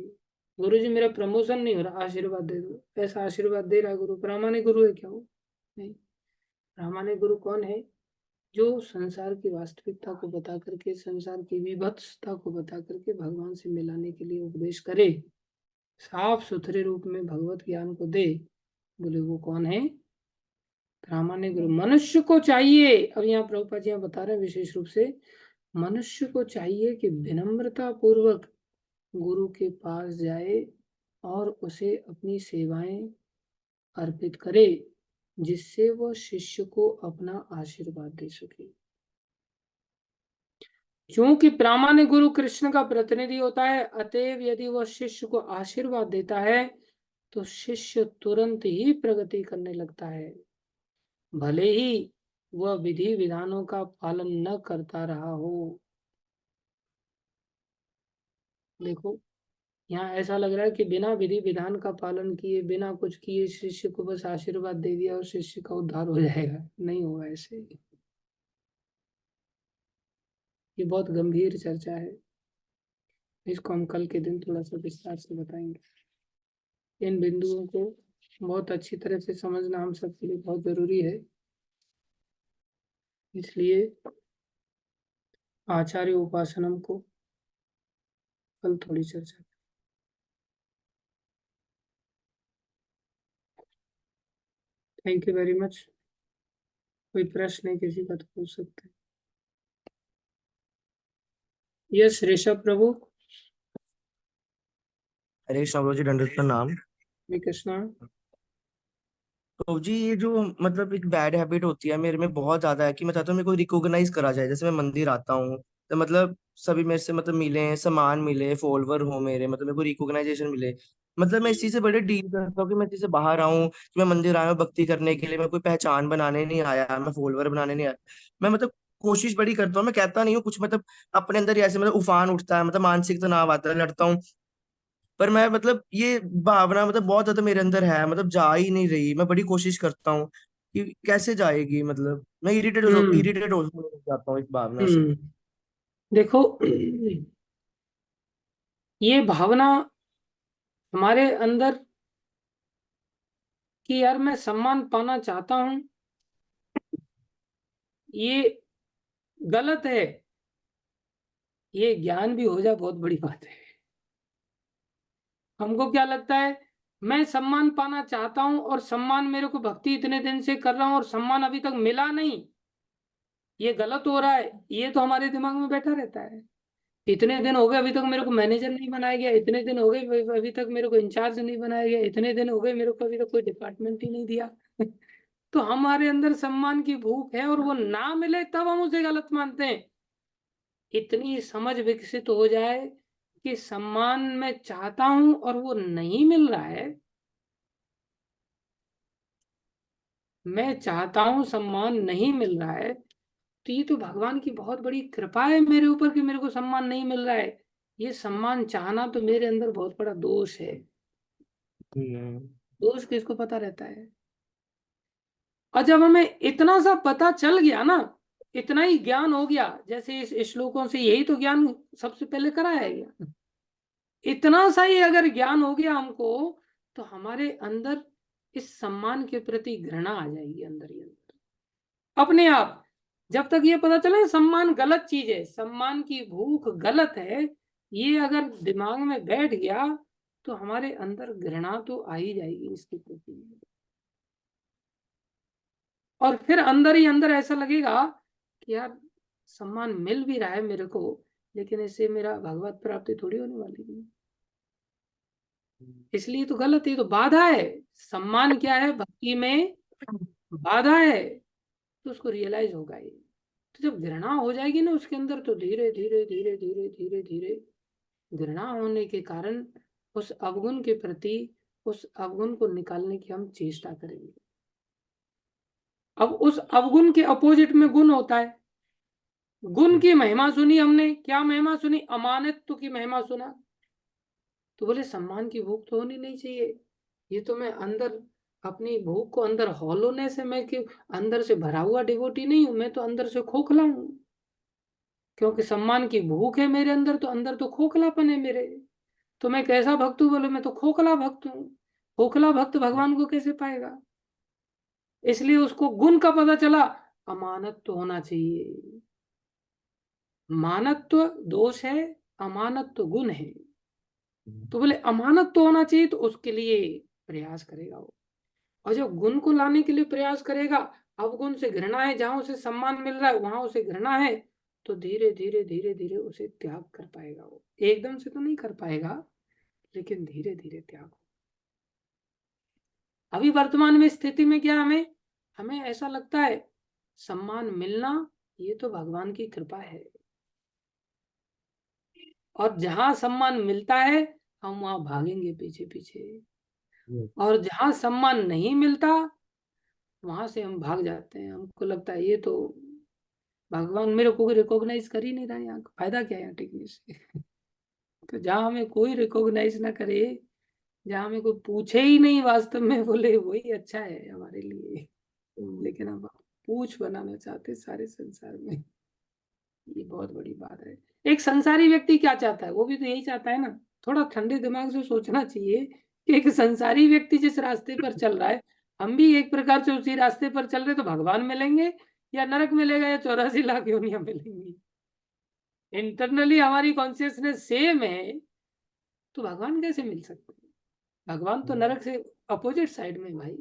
गुरु जी मेरा प्रमोशन नहीं हो रहा, आशीर्वाद दे दो, ऐसा आशीर्वाद दे रहा है गुरु। प्रामाणिक गुरु है क्या वो? नहीं। प्रामाणिक गुरु कौन है? जो संसार की वास्तविकता को बता करके, संसार की विभत्सता को बता करके भगवान से मिलाने के लिए उपदेश करे, साफ सुथरे रूप में भगवत ज्ञान को दे। बोले वो कौन है? प्रामाणिक गुरु। मनुष्य को चाहिए, अब यहाँ प्रभुपाद जी बता रहे हैं विशेष रूप से, मनुष्य को चाहिए कि विनम्रता पूर्वक गुरु के पास जाए और उसे अपनी सेवाएं अर्पित करे, जिससे वह शिष्य को अपना आशीर्वाद दे सके। क्योंकि प्रामाणिक गुरु कृष्ण का प्रतिनिधि होता है, अतएव यदि वह शिष्य को आशीर्वाद देता है तो शिष्य तुरंत ही प्रगति करने लगता है, भले ही वह विधि विधानों का पालन न करता रहा हो। देखो यहाँ ऐसा लग रहा है कि बिना विधि विधान का पालन किए, बिना कुछ किए शिष्य को बस आशीर्वाद दे दिया और शिष्य का उद्धार हो जाएगा। नहीं होगा ऐसे। ये बहुत गंभीर चर्चा है, इसको हम कल के दिन थोड़ा सा विस्तार से बताएंगे। इन बिंदुओं को बहुत अच्छी तरह से समझना हम सबके लिए बहुत जरूरी है, इसलिए आचार्य उपासनम को कल थोड़ी चर्चा। Thank you very much. कोई प्रश्न है किसी का तो पूछ सकते हैं। यस ऋषभ प्रभु। हरे कृष्णा जी, दंडवत प्रणाम। हरे कृष्णा। तो जी ये जो मतलब एक बैड हैबिट होती है मेरे में बहुत ज्यादा है कि मैं चाहता हूँ मेरे को रिकॉग्नाइज करा जाए। जैसे मैं मंदिर आता हूँ तो मतलब सभी मेरे से मतलब मिले, सम्मान मिले, फॉलोवर हो मेरे, मतलब मेरे को रिकॉग्नाइजेशन मिले। मतलब मैं इस चीज से बड़े डील करता हूँ कि मैं इस चीज से बाहर आऊँ कि मैं मंदिर आया हूँ भक्ति करने के लिए, मैं कोई पहचान बनाने नहीं आया, मैं फॉलोवर बनाने नहीं आया। मैं मतलब कोशिश बड़ी करता हूँ, मैं कहता नहीं हूँ कुछ, मतलब अपने अंदर ही ऐसे मतलब उफान उठता है, मतलब मानसिक तनाव आता है, लड़ता हूँ। पर मैं मतलब ये भावना मतलब बहुत ज्यादा मेरे अंदर है, मतलब जा ही नहीं रही। मैं बड़ी कोशिश करता हूँ कि कैसे जाएगी, मतलब मैं हम्म इरिटेट हो जाता हूँ इस भावना से। हम्म देखो ये भावना हमारे अंदर कि यार मैं सम्मान पाना चाहता हूं, ये गलत है। ये ज्ञान भी हो जाए बहुत बड़ी बात है। हमको क्या लगता है, मैं सम्मान पाना चाहता हूं और सम्मान मेरे को भक्ति इतने दिन से कर रहा हूं और सम्मान अभी तक मिला नहीं, ये गलत हो रहा है। ये तो हमारे दिमाग में बैठा रहता है। इतने दिन हो गए अभी तक मेरे को मैनेजर नहीं बनाया गया, इतने दिन हो गए अभी तक मेरे को इंचार्ज नहीं बनाया गया, इतने दिन हो गए मेरे को अभी तक कोई डिपार्टमेंट ही नहीं दिया। तो हमारे अंदर सम्मान की भूख है और वो ना मिले तब हम उसे गलत मानते हैं। इतनी समझ विकसित हो जाए कि सम्मान मैं चाहता हूं और वो नहीं मिल रहा है, मैं चाहता हूं सम्मान नहीं मिल रहा है, तो ये तो भगवान की बहुत बड़ी कृपा है मेरे ऊपर कि मेरे को सम्मान नहीं मिल रहा है। ये सम्मान चाहना तो मेरे अंदर बहुत बड़ा दोष है। हम्म। दोष किसको पता रहता है? और जब हमें इतना सा पता चल गया ना, इतना ही ज्ञान हो गया, जैसे इस श्लोकों से यही तो ज्ञान सबसे पहले कराया गया। इतना सा ही अगर ज्ञान हो गया हमको, तो हमारे अंदर इस सम्मान के प्रति घृणा आ जाएगी अंदर ही अंदर अपने आप। जब तक ये पता चले सम्मान गलत चीज है, सम्मान की भूख गलत है, ये अगर दिमाग में बैठ गया तो हमारे अंदर घृणा तो आ ही जाएगी इसके प्रति। और फिर अंदर ही अंदर ऐसा लगेगा कि यार सम्मान मिल भी रहा है मेरे को, लेकिन इससे मेरा भगवत प्राप्ति थोड़ी होने वाली है, इसलिए तो गलत है, तो बाधा है। सम्मान क्या है? भक्ति में बाधा है, तो उसको रियलाइज होगा ये। तो जब घृणा हो जाएगी ना उसके अंदर, तो धीरे धीरे धीरे धीरे धीरे धीरे घृणा होने के कारण उस अवगुण के प्रति, उस अवगुण को निकालने की हम चेष्टा करेंगे। अब उस अवगुण के अपोजिट में गुण होता है। गुण की महिमा सुनी हमने, क्या महिमा सुनी? अमानित्व की महिमा सुना। तो बोले सम्मान की भूख तो होनी नहीं चाहिए, ये तो मैं अंदर अपनी भूख को अंदर हॉलोनेस है, मैं क्यों अंदर से भरा हुआ डिवोटी नहीं हूं, मैं तो अंदर से खोखला हूं, क्योंकि सम्मान की भूख है मेरे अंदर, तो अंदर तो खोखलापन है मेरे। तो मैं कैसा भक्त हूं? बोले मैं तो खोखला भक्त हूं। खोखला भक्त भगवान को कैसे पाएगा? इसलिए उसको गुण का पता चला, अमानत तो होना चाहिए। मानत्व दोष है, अमानत तो गुण है। तो बोले अमानत तो होना चाहिए, तो उसके लिए प्रयास करेगा वो। और जब गुण को लाने के लिए प्रयास करेगा, अवगुण से घृणा है, जहां उसे सम्मान मिल रहा है वहां उसे घृणा है, तो धीरे धीरे धीरे धीरे उसे त्याग कर पाएगा वो। एकदम से तो नहीं कर पाएगा, लेकिन धीरे धीरे त्याग। अभी वर्तमान में स्थिति में क्या हमें हमें ऐसा लगता है सम्मान मिलना ये तो भगवान की कृपा है, और जहां सम्मान मिलता है हम वहां भागेंगे पीछे पीछे, और जहां सम्मान नहीं मिलता वहां से हम भाग जाते हैं। हमको लगता है ये तो भगवान मेरे को रिकॉग्नाइज कर ही नहीं रहा है, यहाँ फायदा क्या है यहाँ टिकने से। तो जहाँ हमें कोई रिकॉग्नाइज ना करे, जहाँ हमें कोई पूछे ही नहीं वास्तव में, बोले वही अच्छा है हमारे लिए। लेकिन हम पूछ बनाना चाहते सारे संसार में, ये बहुत बड़ी बात है। एक संसारी व्यक्ति क्या चाहता है? वो भी तो यही चाहता है ना। थोड़ा ठंडे दिमाग से सोचना चाहिए कि एक संसारी व्यक्ति जिस रास्ते पर चल रहा है, हम भी एक प्रकार से उसी रास्ते पर चल रहे, तो भगवान मिलेंगे या नरक मिलेगा या 84 लाख योनियां मिलेंगी। इंटरनली हमारी कॉन्शियसनेस सेम है, तो भगवान कैसे मिल सकते हैं? भगवान तो नरक से अपोजिट साइड में भाई,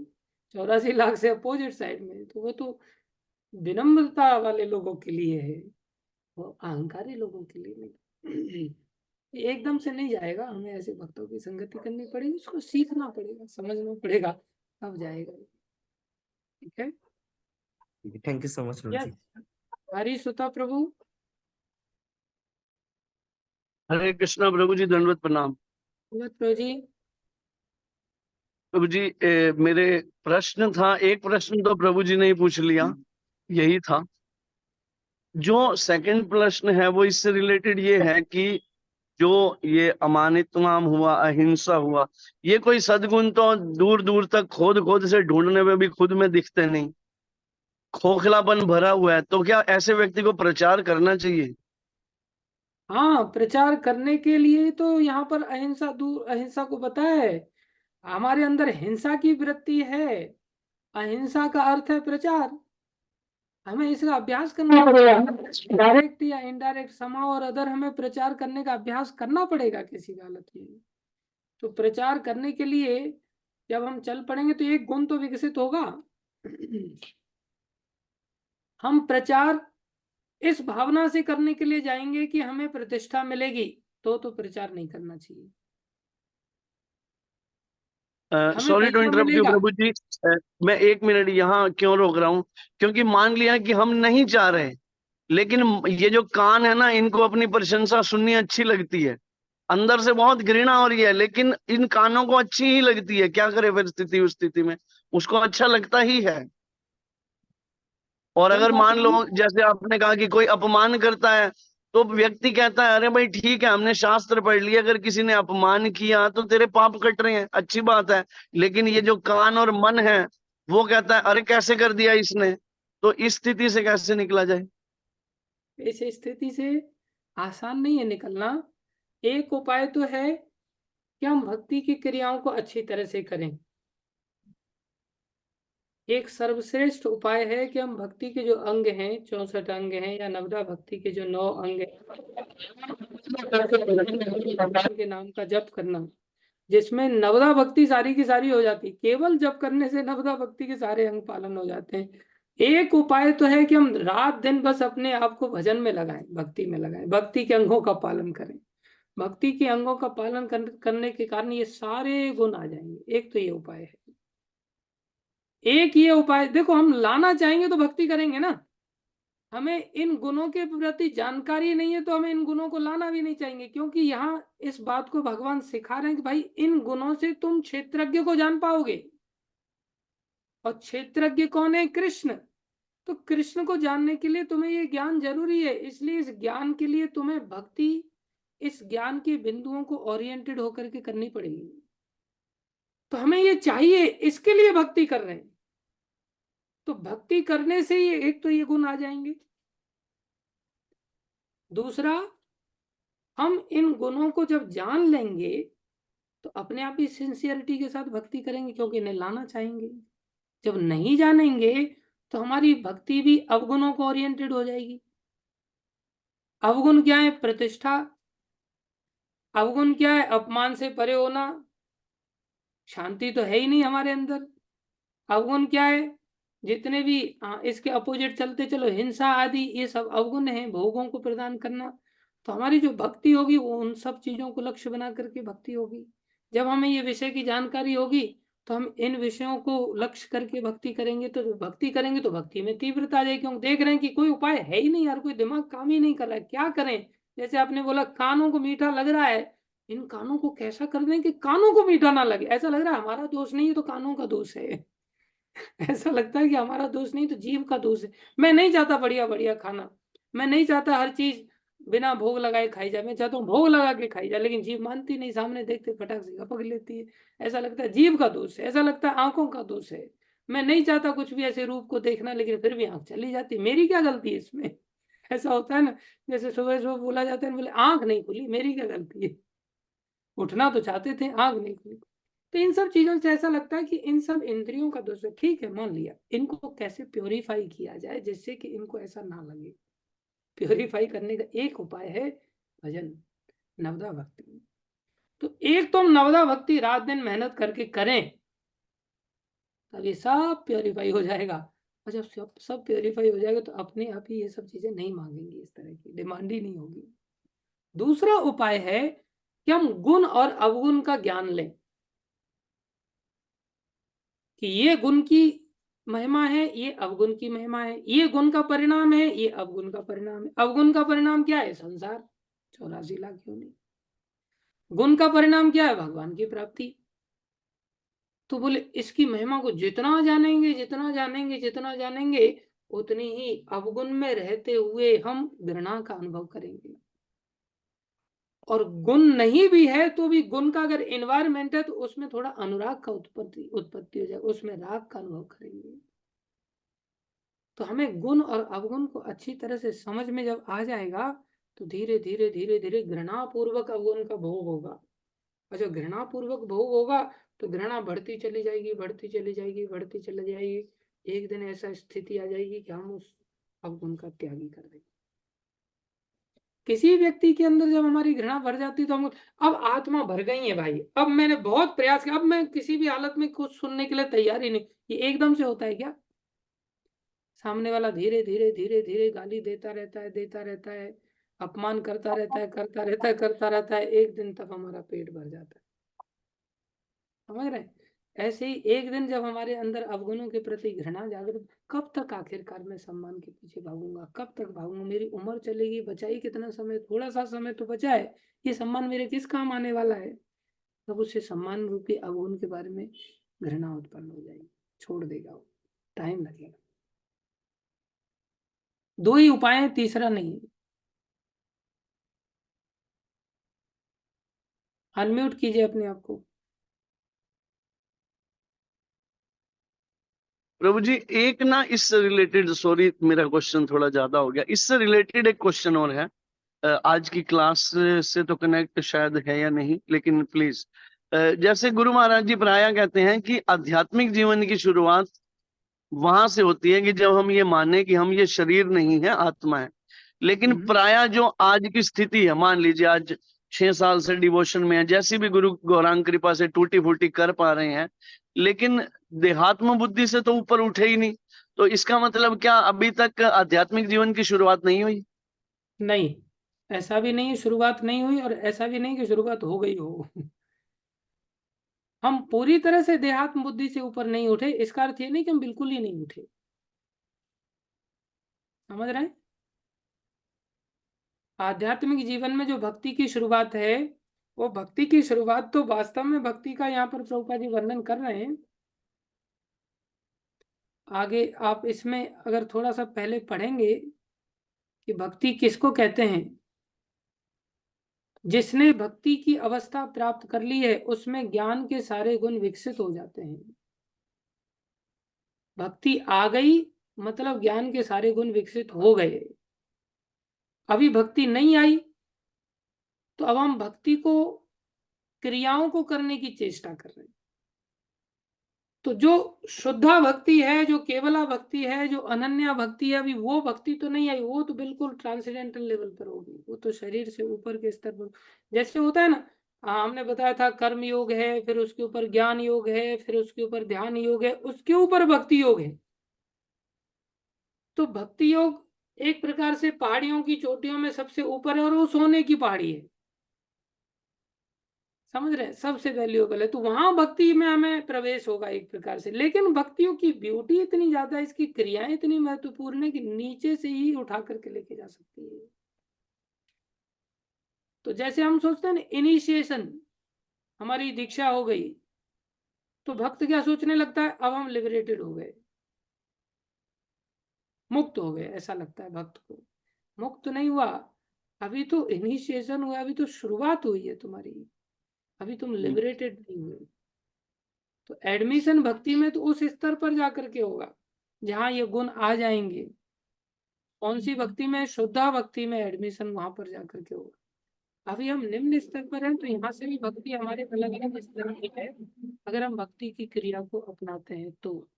84 लाख से अपोजिट साइड में, तो वो तो विनम्रता वाले लोगों के लिए है, वो अहंकारी लोगों के लिए नहीं। एकदम से नहीं जाएगा, हमें ऐसे भक्तों की संगति करनी पड़ेगी, उसको सीखना पड़ेगा, समझना पड़ेगा, तब जाएगा। ठीक है। थैंक यू सो मच प्रभु यस, जी। हरी सुता प्रभु। हरे कृष्णा प्रभु जी, दंडवत प्रणाम। प्रभु जी। प्रभु जी, मेरे प्रश्न था, एक प्रश्न तो प्रभु जी ने ही पूछ लिया, यही था। जो सेकंड प्रश्न है वो इससे रिलेटेड ये है कि जो ये अमानित्वम हुआ, अहिंसा हुआ, ये कोई सद्गुण तो दूर दूर तक खोद खोद से ढूंढने में भी खुद में दिखते नहीं, खोखलापन भरा हुआ है। तो क्या ऐसे व्यक्ति को प्रचार करना चाहिए? हाँ, प्रचार करने के लिए तो यहाँ पर अहिंसा, दूर अहिंसा को बताया है। हमारे अंदर हिंसा की वृत्ति है, अहिंसा का अर्थ है प्रचार। हमें इसका अभ्यास करना पड़ेगा, डायरेक्ट या इनडायरेक्ट, समा और अदर, हमें प्रचार करने का अभ्यास करना पड़ेगा किसी हालत में। तो प्रचार करने के लिए जब हम चल पड़ेंगे तो एक गुण तो विकसित होगा। हम प्रचार इस भावना से करने के लिए जाएंगे कि हमें प्रतिष्ठा मिलेगी, तो प्रचार नहीं करना चाहिए। हमें सॉरी टू पैसा इंटरप्ट यू मिलेगा। प्रभु जी। मैं 1 मिनट यहाँ क्यों रोक रहा हूँ, क्योंकि मान लिया कि हम नहीं चाह रहे, लेकिन ये जो कान है ना, इनको अपनी प्रशंसा सुननी अच्छी लगती है, अंदर से बहुत घृणा हो रही है, लेकिन इन कानों को अच्छी ही लगती है। क्या करे फिर स्थिति, उस स्थिति में उसको अच्छा लगता ही है। और कोई अगर बात मान लो नहीं। जैसे आपने कहा कि कोई अपमान करता है, तो व्यक्ति कहता है अरे भाई ठीक है, हमने शास्त्र पढ़ लिया, अगर किसी ने अपमान किया तो तेरे पाप कट रहे हैं, अच्छी बात है। लेकिन ये जो कान और मन है, वो कहता है अरे कैसे कर दिया इसने। तो इस स्थिति से कैसे निकला जाए? इस स्थिति से आसान नहीं है निकलना। एक उपाय तो है कि हम भक्ति की क्रियाओं को अच्छी तरह से करें। एक सर्वश्रेष्ठ उपाय है कि हम भक्ति के जो अंग हैं, 64 अंग हैं, या नवदा भक्ति के जो 9 अंग हैं, के नाम का जप करना, जिसमें नवदा भक्ति सारी की सारी हो जाती। केवल जप करने से नवदा भक्ति के सारे अंग पालन हो जाते हैं। एक उपाय तो है कि हम रात दिन बस अपने आप को भजन में लगाएं, भक्ति में लगाएं, भक्ति के अंगों का पालन करें। भक्ति के अंगों का पालन करने के कारण ये सारे गुण आ जाएंगे। एक तो ये उपाय है। एक ये उपाय देखो, हम लाना चाहेंगे तो भक्ति करेंगे ना। हमें इन गुणों के प्रति जानकारी नहीं है तो हमें इन गुणों को लाना भी नहीं चाहेंगे, क्योंकि यहाँ इस बात को भगवान सिखा रहे हैं कि भाई इन गुणों से तुम क्षेत्रज्ञ को जान पाओगे। और क्षेत्रज्ञ कौन है? कृष्ण। तो कृष्ण को जानने के लिए तुम्हें ये ज्ञान जरूरी है। इसलिए इस ज्ञान के लिए तुम्हें भक्ति, इस ज्ञान के बिंदुओं को ओरिएंटेड होकर के करनी पड़ेगी। तो हमें ये चाहिए, इसके लिए भक्ति कर रहे हैं। तो भक्ति करने से ये एक तो ये गुण आ जाएंगे। दूसरा, हम इन गुणों को जब जान लेंगे तो अपने आप ही सिंसियरिटी के साथ भक्ति करेंगे, क्योंकि इन्हें लाना चाहेंगे। जब नहीं जानेंगे तो हमारी भक्ति भी अवगुणों को ओरिएंटेड हो जाएगी। अवगुण क्या है? प्रतिष्ठा। अवगुण क्या है? अपमान से परे होना। शांति तो है ही नहीं हमारे अंदर। अवगुण क्या है? जितने भी इसके अपोजिट चलते चलो, हिंसा आदि, ये सब अवगुण है। भोगों को प्रदान करना। तो हमारी जो भक्ति होगी वो उन सब चीजों को लक्ष्य बना करके भक्ति होगी। जब हमें ये विषय की जानकारी होगी तो हम इन विषयों को लक्ष्य करके भक्ति करेंगे। तो जब भक्ति करेंगे तो भक्ति में तीव्रता आ जाएगी, क्योंकि देख रहे हैं कि कोई उपाय है ही नहीं यार, कोई दिमाग काम ही नहीं कर रहा है, क्या करें। जैसे आपने बोला कानों को मीठा लग रहा है, इन कानों को कैसा कर दें कि कानों को मीठा ना लगे। ऐसा लग रहा है हमारा दोष नहीं है तो कानों का दोष है। ऐसा लगता है कि हमारा दोष नहीं तो जीव का दोष है। मैं नहीं चाहता बढ़िया बढ़िया खाना, मैं नहीं चाहता हर चीज बिना भोग लगाए खाई जाए, मैं चाहता हूँ भोग लगा के खाई जाए, लेकिन जीव मानती नहीं, सामने देखते फटाक से पकड़ लेती है। ऐसा लगता है जीव का दोष है, ऐसा लगता है आंखों का दोष है। मैं नहीं चाहता कुछ भी ऐसे रूप को देखना, लेकिन फिर भी आंख चली जाती, मेरी क्या गलती है इसमें? ऐसा होता है ना, जैसे सुबह सुबह बोला जाता है, बोले आंख नहीं खुली, मेरी क्या गलती है? उठना तो चाहते थे, आंख नहीं खुली। तो इन सब चीजों से ऐसा लगता है कि इन सब इंद्रियों का दोष है। ठीक है, मान लिया। इनको कैसे प्योरीफाई किया जाए जिससे कि इनको ऐसा ना लगे? प्योरीफाई करने का एक उपाय है भजन, नवदा भक्ति। तो एक तो हम नवदा भक्ति रात दिन मेहनत करके करें, तब ये सब प्योरीफाई हो जाएगा। और जब सब प्योरीफाई हो जाएगा तो अपने आप ही ये सब चीजें नहीं मांगेंगी, इस तरह की डिमांड ही नहीं होगी। दूसरा उपाय है कि हम गुण और अवगुण का ज्ञान लें, कि ये गुण की महिमा है, ये अवगुण की महिमा है, ये गुण का परिणाम है, ये अवगुण का परिणाम है। अवगुण का परिणाम क्या है? संसार, 84 लाख योनि। गुण का परिणाम क्या है? भगवान की प्राप्ति। तो बोले इसकी महिमा को जितना जानेंगे, जितना जानेंगे, जितना जानेंगे, उतनी ही अवगुण में रहते हुए हम घृणा का अनुभव करेंगे। और गुण नहीं भी है तो भी गुण का अगर एनवायरमेंट है तो उसमें थोड़ा अनुराग का उत्पत्ति हो जाए, उसमें राग का अनुभव करेंगे। तो हमें गुण और अवगुण को अच्छी तरह से समझ में जब आ जाएगा तो धीरे धीरे धीरे धीरे घृणा पूर्वक अवगुण का भोग होगा। और जब घृणा पूर्वक भोग होगा तो घृणा बढ़ती चली जाएगी, बढ़ती चली जाएगी, बढ़ती चली जाएगी। एक दिन ऐसा स्थिति आ जाएगी कि हम उस अवगुण का त्यागी कर देंगे। किसी व्यक्ति के अंदर जब हमारी घृणा भर जाती है तो हम अब आत्मा भर गई है भाई, अब मैंने बहुत प्रयास किया, अब मैं किसी भी हालत में कुछ सुनने के लिए तैयार ही नहीं। ये एकदम से होता है क्या? सामने वाला धीरे धीरे धीरे धीरे गाली देता रहता है, देता रहता है, अपमान करता रहता है, करता रहता है, करता रहता है। एक दिन तक हमारा पेट भर जाता है। समझ रहे हैं? ऐसे ही एक दिन जब हमारे अंदर अवगुणों के प्रति घृणा जागृत, कब तक आखिरकार मैं सम्मान के पीछे भागूंगा? कब तक भागूंगा? मेरी उम्र चलेगी, बचा ही कितना समय, थोड़ा सा समय तो बचा है, ये सम्मान मेरे किस काम आने वाला है? तब उससे सम्मान रूपी अवगुण के बारे में घृणा उत्पन्न हो जाएगी, छोड़ देगा वो, टाइम लगेगा। दो ही उपाय है, तीसरा नहीं है। अनम्यूट कीजिए अपने आप को। प्रभु जी एक ना इससे रिलेटेड, सॉरी मेरा क्वेश्चन थोड़ा ज्यादा हो गया, इससे रिलेटेड एक क्वेश्चन और है। आज की क्लास से तो कनेक्ट शायद है या नहीं, लेकिन प्लीज जैसे गुरु महाराज जी प्रायः कहते हैं कि आध्यात्मिक जीवन की शुरुआत वहां से होती है कि जब हम ये माने कि हम ये शरीर नहीं है, आत्मा है। लेकिन प्रायः जो आज की स्थिति है, मान लीजिए आज 6 साल से डिवोशन में है, जैसी भी गुरु गौरांग कृपा से टूटी फूटी कर पा रहे हैं, लेकिन देहात्म बुद्धि से तो ऊपर उठे ही नहीं। तो इसका मतलब क्या अभी तक आध्यात्मिक जीवन की शुरुआत नहीं हुई? नहीं, ऐसा भी नहीं, शुरुआत नहीं हुई, और ऐसा भी नहीं कि शुरुआत हो गई हो। हम पूरी तरह से देहात्म बुद्धि से ऊपर नहीं उठे, इसका अर्थ ये नहीं कि हम बिल्कुल ही नहीं उठे। समझ रहे हैं? आध्यात्मिक जीवन में जो भक्ति की शुरुआत है, वो भक्ति की शुरुआत तो वास्तव में भक्ति का यहाँ पर प्रभुपाद जी वर्णन कर रहे हैं। आगे आप इसमें अगर थोड़ा सा पहले पढ़ेंगे कि भक्ति किसको कहते हैं, जिसने भक्ति की अवस्था प्राप्त कर ली है उसमें ज्ञान के सारे गुण विकसित हो जाते हैं। भक्ति आ गई मतलब ज्ञान के सारे गुण विकसित हो गए। अभी भक्ति नहीं आई तो अब हम भक्ति को, क्रियाओं को करने की चेष्टा कर रहे हैं। तो जो शुद्धा भक्ति है, जो केवला भक्ति है, जो अनन्या भक्ति है, अभी वो भक्ति तो नहीं आई। वो तो बिल्कुल ट्रांसेंडेंटल लेवल पर होगी, वो तो शरीर से ऊपर के स्तर पर। जैसे होता है ना, हमने बताया था कर्म योग है, फिर उसके ऊपर ज्ञान योग है, फिर उसके ऊपर ध्यान योग है, उसके ऊपर भक्ति योग है। तो भक्ति योग एक प्रकार से पहाड़ियों की चोटियों में सबसे ऊपर है, और वो सोने की पहाड़ी है। समझ रहे हैं? सबसे वैल्यूएबल है। तो वहां भक्ति में हमें प्रवेश होगा एक प्रकार से। लेकिन भक्तियों की ब्यूटी इतनी ज्यादा है, इसकी क्रियाएं इतनी महत्वपूर्ण है कि नीचे से ही उठा करके लेके जा सकती है। तो जैसे हम सोचते हैं ना, इनिशिएशन, हमारी दीक्षा हो गई, तो भक्त क्या सोचने लगता है, अब हम लिबरेटेड हो गए, मुक्त हो गए, ऐसा लगता है भक्त को। मुक्त नहीं हुआ, अभी तो इनिशिएशन हुआ, अभी तो शुरुआत हुई है तुम्हारी, अभी तुम लिबरेटेड नहीं हुए। तो एडमिशन भक्ति में तो उस स्तर पर जाकर के होगा जहां ये गुण आ जाएंगे। कौन सी भक्ति में? शुद्धा भक्ति में एडमिशन वहां पर जाकर के होगा। अभी हम निम्न स्तर पर हैं, तो यहाँ से भी भक्ति हमारे अलग अलग स्तर की है। अगर हम भक्ति की क्रिया को अपनाते हैं तो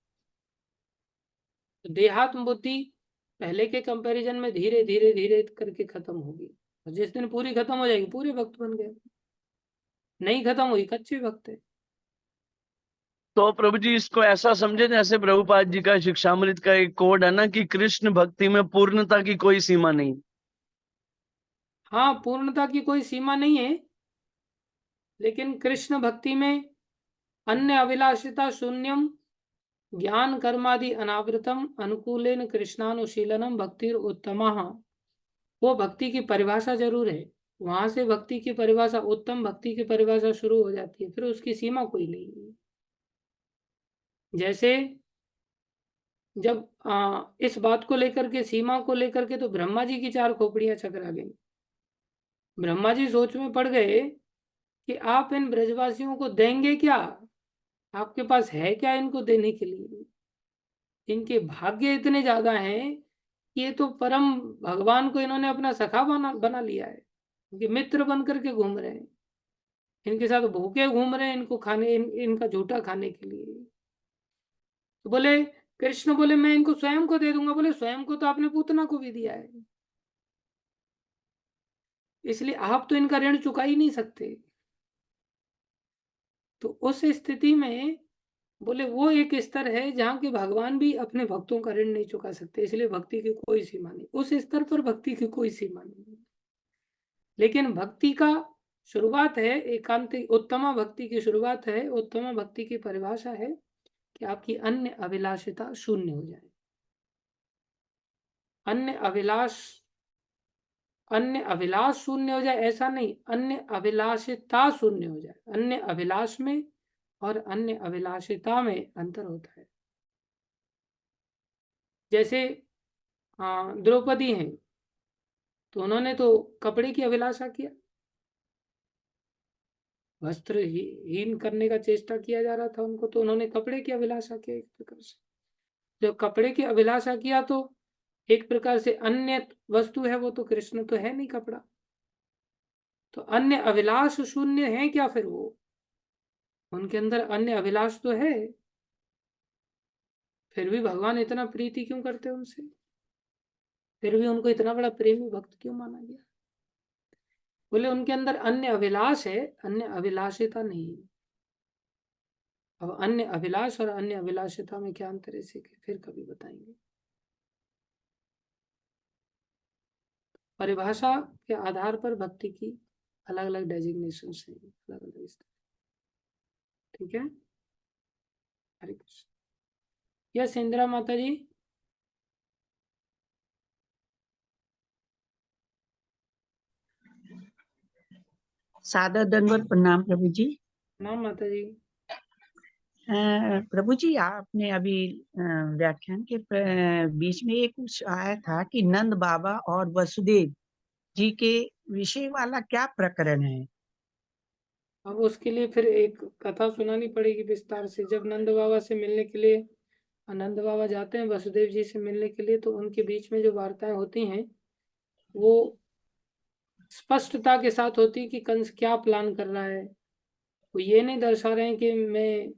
देहात्म बुद्धि पहले के कंपैरिजन में धीरे धीरे धीरे करके खत्म होगी, और जिस दिन पूरी खत्म हो जाएगी पूरे भक्त बन गए। नहीं खत्म हुई, कच्चे भक्त है। तो प्रभु जी इसको ऐसा समझे जैसे प्रभुपाद जी का शिक्षामृत का एक कोड है ना कि कृष्ण भक्ति में पूर्णता की कोई सीमा नहीं। हाँ, पूर्णता की कोई सीमा नहीं है, लेकिन कृष्ण भक्ति में अन्य अभिलाषिता शून्यम ज्ञान कर्मादि अनावृतम अनुकूलेन कृष्णानुशीलनम भक्तिर उत्तमा, वो भक्ति की परिभाषा जरूर है। वहां से भक्ति की परिभाषा, उत्तम भक्ति की परिभाषा शुरू हो जाती है, फिर उसकी सीमा कोई नहीं है। जैसे जब इस बात को लेकर के, सीमा को लेकर के, तो ब्रह्मा जी की 4 खोपड़ियां चकरा गई। ब्रह्मा जी सोच में पड़ गए कि आप इन ब्रजवासियों को देंगे क्या, आपके पास है क्या इनको देने के लिए? इनके भाग्य इतने ज्यादा हैं कि ये तो परम भगवान को इन्होंने अपना सखा बना लिया है, इनके मित्र बन करके घूम रहे हैं, इनके साथ भूखे घूम रहे हैं, इनको खाने, इनका झूठा खाने के लिए। तो बोले, कृष्ण बोले मैं इनको स्वयं को दे दूंगा। बोले स्वयं को तो आपने पूतना को भी दिया है, इसलिए आप तो इनका ऋण चुका ही नहीं सकते। तो उस स्थिति में बोले वो एक स्तर है जहाँ के भगवान भी अपने भक्तों का ऋण नहीं चुका सकते, इसलिए भक्ति की कोई सीमा नहीं, उस स्तर पर भक्ति की कोई सीमा नहीं। लेकिन भक्ति का शुरुआत है एकांतिक, उत्तमा भक्ति की शुरुआत है, उत्तमा भक्ति की परिभाषा है कि आपकी अन्य अभिलाषिता शून्य हो जाए। अन्य अभिलाष शून्य हो जाए ऐसा नहीं, अन्य अभिलाषिता शून्य हो जाए। अन्य अभिलाष में और अन्य अभिलाषिता में अंतर होता है। जैसे द्रौपदी हैं, तो उन्होंने तो कपड़े की अभिलाषा किया, वस्त्र हीन करने का चेष्टा किया जा रहा था उनको, तो उन्होंने कपड़े की अभिलाषा किया एक प्रकार से। जब कपड़े की अभिलाषा किया तो एक प्रकार से अन्य वस्तु है वो, तो कृष्ण तो है नहीं कपड़ा, तो अन्य अभिलाष शून्य है क्या फिर वो? उनके अंदर अन्य अभिलाष तो है, फिर भी भगवान इतना प्रीति क्यों करते उनसे, फिर भी उनको इतना बड़ा प्रेमी भक्त क्यों माना गया? बोले उनके अंदर अन्य अभिलाष है, अन्य अभिलाषिता नहीं है। अब अन्य अभिलाष और अन्य अभिलाषिता में क्या अंतर है, सीखे फिर कभी बताएंगे। परिभाषा के आधार पर भक्ति की अलग अलग डेजिग्नेशन है, अलग अलग स्तर। ठीक है, हरे कृष्ण। यस इंदिरा माता जी। सादर दंडवत प्रणाम प्रभु जी। नाम माता जी। प्रभु जी आपने अभी व्याख्यान के बीच में एक कुछ आया था कि नंद बाबा और वसुदेव जी के विषय वाला क्या प्रकरण है? अब उसके लिए फिर एक कथा सुनानी पड़ेगी विस्तार से। जब नंद बाबा से मिलने के लिए नंद बाबा जाते हैं वसुदेव जी से मिलने के लिए, तो उनके बीच में जो वार्ताएं होती हैं वो स्पष्टता के साथ होती है कि कंस क्या प्लान कर रहा है। वो ये नहीं दर्शा रहे हैं कि मैं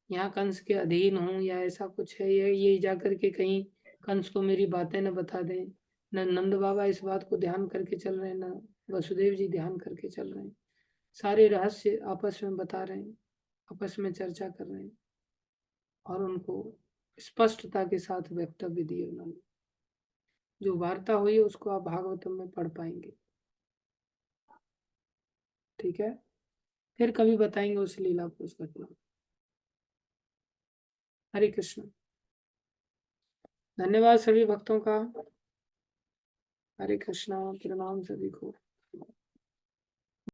यहाँ कंस के अधीन हूँ या ऐसा कुछ है, ये जाकर के कहीं कंस को मेरी बातें न बता दें। न नंद बाबा इस बात को ध्यान करके चल रहे हैं, न वसुदेव जी ध्यान करके चल रहे हैं। सारे रहस्य आपस में बता रहे हैं, आपस में चर्चा कर रहे हैं और उनको स्पष्टता के साथ वक्तव्य दिए उन्होंने। जो वार्ता हुई है उसको आप भागवतम में पढ़ पाएंगे। ठीक है, फिर कभी बताएंगे उस लीला को, उस घटना। हरे कृष्ण। धन्यवाद सभी भक्तों का। हरे कृष्णा, प्रणाम सभी को।